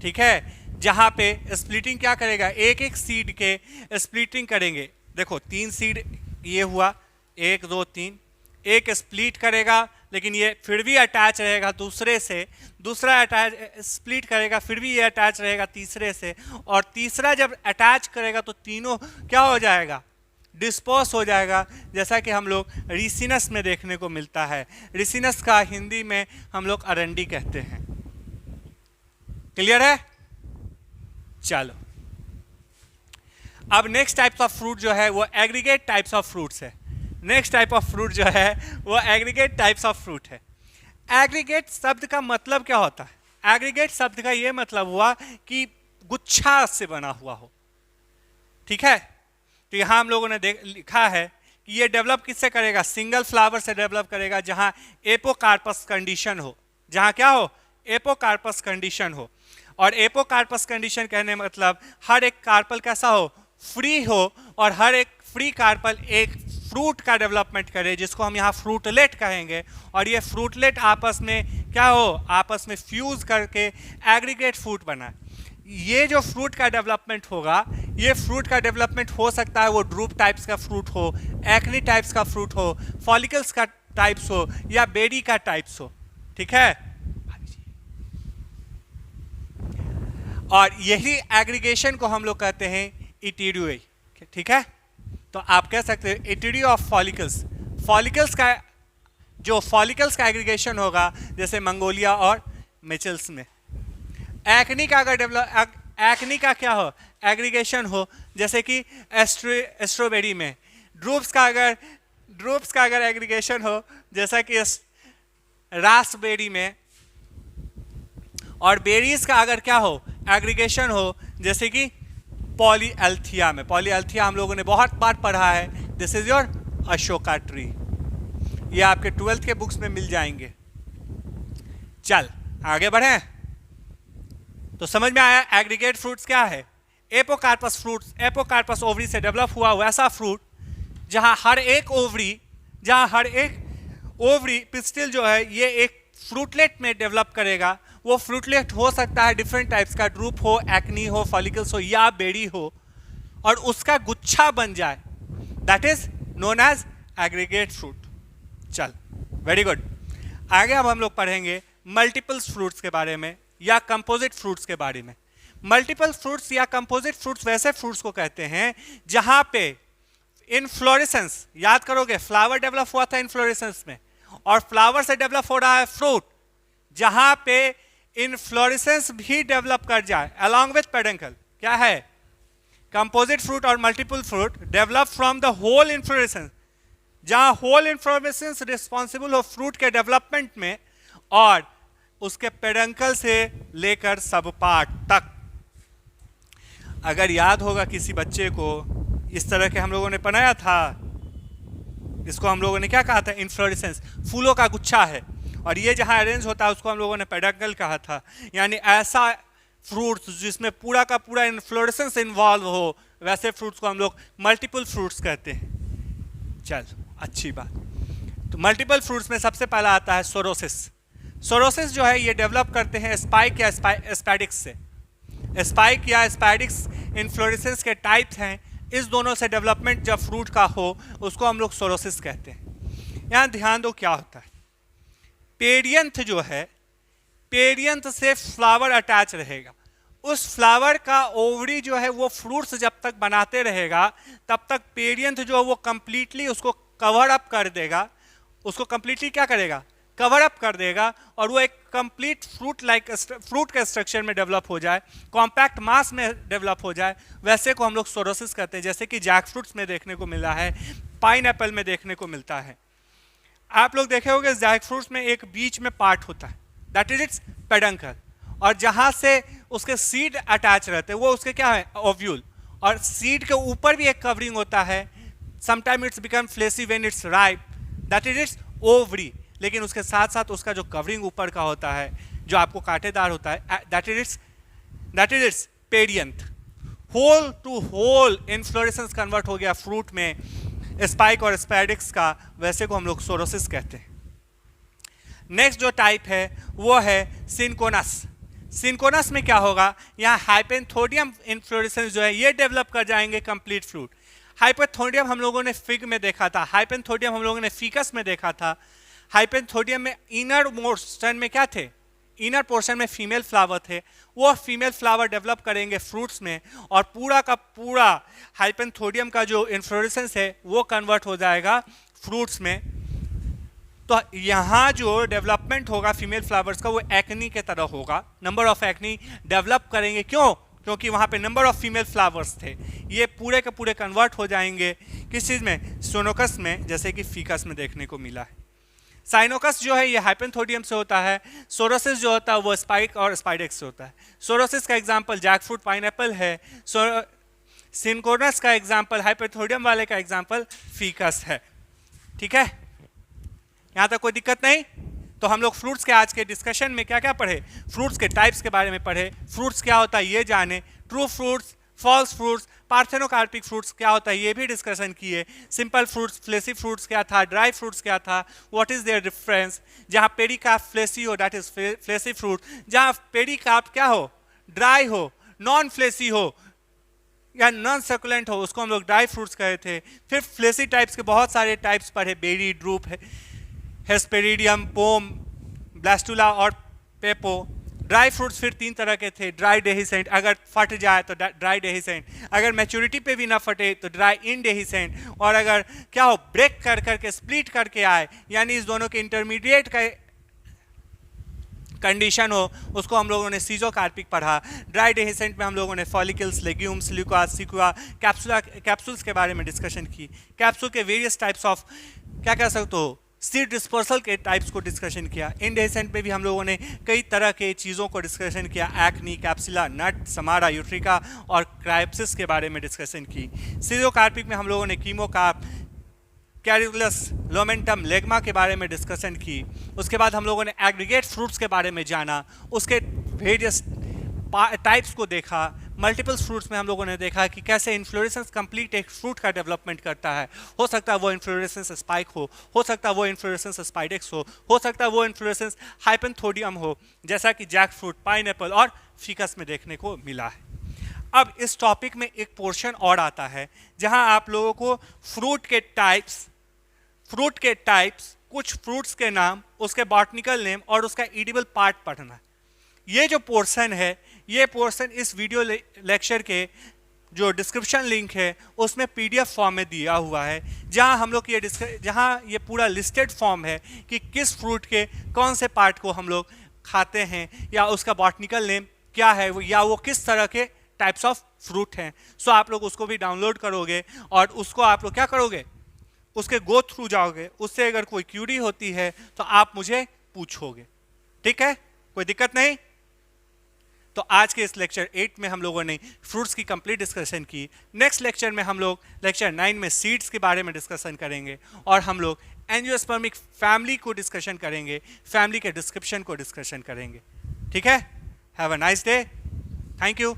ठीक है, जहां पे स्प्लिटिंग क्या करेगा, एक एक सीड के स्प्लिटिंग करेंगे। देखो 3 सीड ये हुआ, 1 2 3, एक स्प्लिट करेगा, लेकिन ये फिर भी अटैच रहेगा दूसरे से, दूसरा अटैच स्प्लिट करेगा, फिर भी ये अटैच रहेगा तीसरे से, और तीसरा जब अटैच करेगा तो तीनों क्या हो जाएगा, डिस्पोज हो जाएगा, जैसा कि हम लोग रिसिनस में देखने को मिलता है। रिसिनस का हिंदी में हम लोग अरंडी कहते हैं। क्लियर है, चलो अब नेक्स्ट टाइप्स ऑफ फ्रूट जो है वो एग्रीगेट टाइप्स ऑफ फ्रूट्स है। नेक्स्ट टाइप ऑफ फ्रूट जो है वो एग्रीगेट टाइप्स ऑफ फ्रूट है। एग्रीगेट शब्द का मतलब क्या होता है, एग्रीगेट शब्द का ये मतलब हुआ कि गुच्छा से बना हुआ हो। ठीक है, तो यहां हम लोगों ने लिखा है कि ये डेवलप किससे करेगा, सिंगल फ्लावर से डेवलप करेगा, जहां एपोकार्पस कंडीशन हो, जहां क्या हो, एपोकार्पस कंडीशन हो। और एपोकार्पस कंडीशन कहने मतलब हर एक कार्पल कैसा हो, फ्री हो, और हर एक फ्री कार्पल एक फ्रूट का डेवलपमेंट करे, जिसको हम यहाँ फ्रूटलेट कहेंगे। और ये फ्रूटलेट आपस में क्या हो, आपस में फ्यूज करके एग्रीगेट फ्रूट बना। ये जो फ्रूट का डेवलपमेंट होगा, ये फ्रूट का डेवलपमेंट हो सकता है वो ड्रूप टाइप्स का फ्रूट हो, एक्नी टाइप्स का फ्रूट हो, फॉलिकल्स का टाइप्स हो, या बेरी का टाइप्स हो। ठीक है, और यही एग्रीगेशन को हम लोग कहते हैं इटीडियो। ठीक है, तो आप कह सकते हैं इटीडियो ऑफ फॉलिकल्स। फॉलिकल्स का जो फॉलिकल्स का एग्रीगेशन होगा, जैसे मंगोलिया और मिचल्स में। एक्नी का अगर एक्नी का क्या हो, एग्रीगेशन हो, जैसे कि स्ट्रॉबेरी में। ड्रूप्स का अगर एग्रीगेशन हो, जैसा कि रास्पबेरी में। और बेरीज का अगर क्या हो, एग्रीगेशन हो, जैसे कि पॉलीएल्थिया में। पॉलीएल्थिया हम लोगों ने बहुत बार पढ़ा है, this is your Ashoka tree. ये आपके 12th के बुक्स में मिल जाएंगे। चल आगे बढ़े तो समझ में आया एग्रीगेट फ्रूट्स क्या है। एपोकार्पस फ्रूट्स, एपोकार्पस ओवरी से डेवलप हुआ वैसा फ्रूट जहां हर एक ओवरी पिस्टिल जो है ये एक फ्रूटलेट में डेवलप करेगा। वो फ्रूटलेट हो सकता है डिफरेंट टाइप्स का, ड्रूप हो, एक्नी हो, फॉलिकल्स हो या बेरी हो, और उसका गुच्छा बन जाए, that is known as aggregate fruit. चल वेरी गुड। आगे अब हम लोग पढ़ेंगे मल्टीपल फ्रूट्स के बारे में या कंपोजिट फ्रूट्स के बारे में। मल्टीपल फ्रूट्स या कंपोजिट फ्रूट्स वैसे फ्रूट्स को कहते हैं जहां पे इनफ्लोरेसेंस, याद करोगे फ्लावर डेवलप हुआ था इनफ्लोरेसेंस में, और फ्लावर से डेवलप हो रहा है फ्रूट, जहां पे इनफ्लोरेसेंस भी डेवलप कर जाए अलॉन्ग विथ पेडंकल। क्या है, कंपोजिट फ्रूट और multiple fruit develop from the whole inflorescence, जहां होल इनफ्लोरेसेंस रिस्पॉन्सिबल हो फ्रूट के डेवलपमेंट में, और उसके पेडंकल से लेकर सब पार्ट तक। अगर याद होगा किसी बच्चे को, इस तरह के हम लोगों ने बनाया था, इसको हम लोगों ने क्या कहा था, इन्फ्लोरेसेंस, फूलों का गुच्छा है, और ये जहां अरेंज होता है उसको हम लोगों ने पेडंकल कहा था। यानी ऐसा फ्रूट्स जिसमें पूरा का पूरा इन्फ्लोरेसेंस इन्वॉल्व हो, वैसे फ्रूट्स को हम लोग मल्टीपल फ्रूट्स कहते हैं। चल अच्छी बात। तो मल्टीपल फ्रूट्स में सबसे पहला आता है सोरोसिस। सोरोसिस जो है ये डेवलप करते हैं स्पाइक या स्पैडिक्स से। स्पाइक या स्पैडिक्स इन्फ्लोरेसेंस के टाइप्स हैं, इस दोनों से डेवलपमेंट जब फ्रूट का हो उसको हम लोग सोरोसिस कहते हैं। यहाँ ध्यान दो क्या होता है, पेरियंथ जो है, पेरियंथ से फ्लावर अटैच रहेगा। उस फ्लावर का ओवरी जो है वो फ्रूट्स जब तक बनाते रहेगा तब तक पेरियंथ जो है वो कंप्लीटली उसको कवर अप कर देगा, उसको कंप्लीटली क्या करेगा, कवर अप कर देगा, और वो एक कंप्लीट फ्रूट के स्ट्रक्चर में डेवलप हो जाए, कॉम्पैक्ट मास में डेवलप हो जाए, वैसे को हम लोग सोरोसिस कहते हैं। जैसे कि जैक फ्रूट्स में देखने को मिला है, पाइन एप्पल में देखने को मिलता है। आप लोग देखे होंगे जैक फ्रूट्स में एक बीच में पार्ट होता है, दैट इज इट्स पेडंकल, और जहां से उसके सीड अटैच रहते हैं वो उसके क्या है, ओव्यूल, और सीड के ऊपर भी एक कवरिंग होता है। Sometime it's become fleshy when it's ripe, that is it's ovary, लेकिन उसके साथ साथ उसका जो कवरिंग ऊपर का होता है जो आपको कांटेदार होता है, that is its perianth. Whole to whole inflorescence convert हो गया फ्रूट में स्पाइक और स्पैडिक्स का, वैसे को हम लोग सोरोसिस कहते हैं। नेक्स्ट जो टाइप है वो है सिंकोनस। सिंकोनस में क्या होगा, यहाँ हाइपेंथोडियम इन्फ्लोरेसेंस जो है ये डेवलप कर जाएंगे कंप्लीट फ्रूट। हाइपेंथोडियम हम लोगों ने फिग में देखा था, हाइपेंथोडियम हम लोगों ने फीकस में देखा था। हाइपेंथोडियम में इनर पोर्शन में क्या थे, इनर पोर्शन में फीमेल फ्लावर थे, वो फीमेल फ्लावर डेवलप करेंगे फ्रूट्स में, और पूरा का पूरा हाइपेंथोडियम का जो इन्फ्लोरेसेंस है वो कन्वर्ट हो जाएगा फ्रूट्स में। तो यहाँ जो डेवलपमेंट होगा फीमेल फ्लावर्स का वो एक्नी के तरह होगा, नंबर ऑफ एक्नी डेवलप करेंगे। क्यों, क्योंकि वहाँ पे नंबर ऑफ फीमेल फ्लावर्स थे। ये पूरे के पूरे कन्वर्ट हो जाएंगे किस चीज़ में, सोनोकस में, जैसे कि फीकस में देखने को मिला है। साइनोकस जो है ये हाइपेंथोडियम से होता है। सोरोसिस जो होता है वो स्पाइक और स्पाइडेक्स से होता है। सोरोसिस का एग्जांपल जैकफ्रूट, पाइनएप्पल है। सिंकोनस का एग्जांपल, हाइपेंथोडियम वाले का एग्जांपल फीकस है। ठीक है, यहाँ तक कोई दिक्कत नहीं। तो हम लोग फ्रूट्स के आज के डिस्कशन में क्या क्या पढ़े, फ्रूट्स के टाइप्स के बारे में पढ़े, फ्रूट्स क्या होता है ये जाने, true fruits, false fruits, parthenocarpic fruits क्या होता है ये भी डिस्कशन किए, सिंपल फ्रूट्स, फ्लेसी फ्रूट्स क्या था, ड्राई फ्रूट्स क्या था, व्हाट इज देयर डिफरेंस, जहाँ पेरिकार्प फ्लेसी हो दैट इज फ्लेसी फ्रूट, जहाँ पेरिकार्प क्या हो, ड्राई हो, नॉन फ्लेसी हो या नॉन सर्कुलेंट हो, उसको हम लोग ड्राई फ्रूट्स कहे थे। फिर फ्लेसी टाइप्स के बहुत सारे टाइप्स पढ़े, बेरी, ड्रूप, हेस्पेरिडियम, पोम, ब्लास्टुला और पेपो। ड्राई फ्रूट्स फिर 3 तरह के थे, ड्राई डेहिसेंट, अगर फट जाए तो ड्राई डेहिसेंट, अगर मैच्योरिटी पे भी ना फटे तो ड्राई इनडेहिसेंट, और अगर क्या हो ब्रेक कर करके स्प्लिट करके आए यानी इस दोनों के इंटरमीडिएट का कंडीशन हो, उसको हम लोगों ने सीजोकार्पिक पढ़ा। ड्राई डेहिसेंट में हम लोगों ने फॉलिकल्स, लेग्यूम्स, सिलिका, सिकुआ, कैप्सूल्स के बारे में डिस्कशन की। कैप्सूल के वेरियस टाइप्स ऑफ क्या कह सकते हो सीड डिस्पर्सल के टाइप्स को डिस्कशन किया। इनडेहिसेंट में भी हम लोगों ने कई तरह के चीज़ों को डिस्कशन किया, एक्नी, कैप्सिला, नट, समारा, यूट्रिका और क्राइप्सिस के बारे में डिस्कशन की। सीजोकार्पिक में हम लोगों ने कीमोकार्प, कैरिकुलस, लोमेंटम, लेग्मा के बारे में डिस्कशन की। उसके बाद हम लोगों ने एग्रीगेट फ्रूट्स के बारे में जाना, उसके वेरियस टाइप्स को देखा। मल्टीपल फ्रूट्स में हम लोगों ने देखा कि कैसे इन्फ्लोरेसेंस कंप्लीट एक फ्रूट का डेवलपमेंट करता है। हो सकता है वो इन्फ्लोरेसेंस स्पाइक हो सकता है वो इन्फ्लोरेसेंस स्पाइडेक्स हो सकता है वो इन्फ्लोरेसेंस हाइपेंथोडियम हो, जैसा कि जैक फ्रूट, पाइनएप्पल और फीकस में देखने को मिला है। अब इस टॉपिक में एक पोर्शन और आता है जहां आप लोगों को फ्रूट के टाइप्स, कुछ फ्रूट्स के नाम, उसके बॉटनिकल नेम और उसका एडिबल पार्ट पढ़ना है। ये जो पोर्शन है, ये पोर्शन इस वीडियो लेक्चर के जो डिस्क्रिप्शन लिंक है उसमें पीडीएफ फॉर्म में दिया हुआ है, जहां हम लोग जहां ये पूरा लिस्टेड फॉर्म है कि किस फ्रूट के कौन से पार्ट को हम लोग खाते हैं या उसका बॉटनिकल नेम क्या है या वो किस तरह के टाइप्स ऑफ फ्रूट हैं। सो आप लोग उसको भी डाउनलोड करोगे और उसको आप लोग क्या करोगे, उसके गो थ्रू जाओगे। उससे अगर कोई क्यूरी होती है तो आप मुझे पूछोगे, ठीक है, कोई दिक्कत नहीं। तो आज के इस लेक्चर 8 में हम लोगों ने फ्रूट्स की कंप्लीट डिस्कशन की। नेक्स्ट लेक्चर में हम लोग लेक्चर 9 में सीड्स के बारे में डिस्कशन करेंगे और हम लोग एंजियोस्पर्मिक फैमिली को डिस्कशन करेंगे, फैमिली के डिस्क्रिप्शन को डिस्कशन करेंगे, ठीक है। Have a nice day, thank you.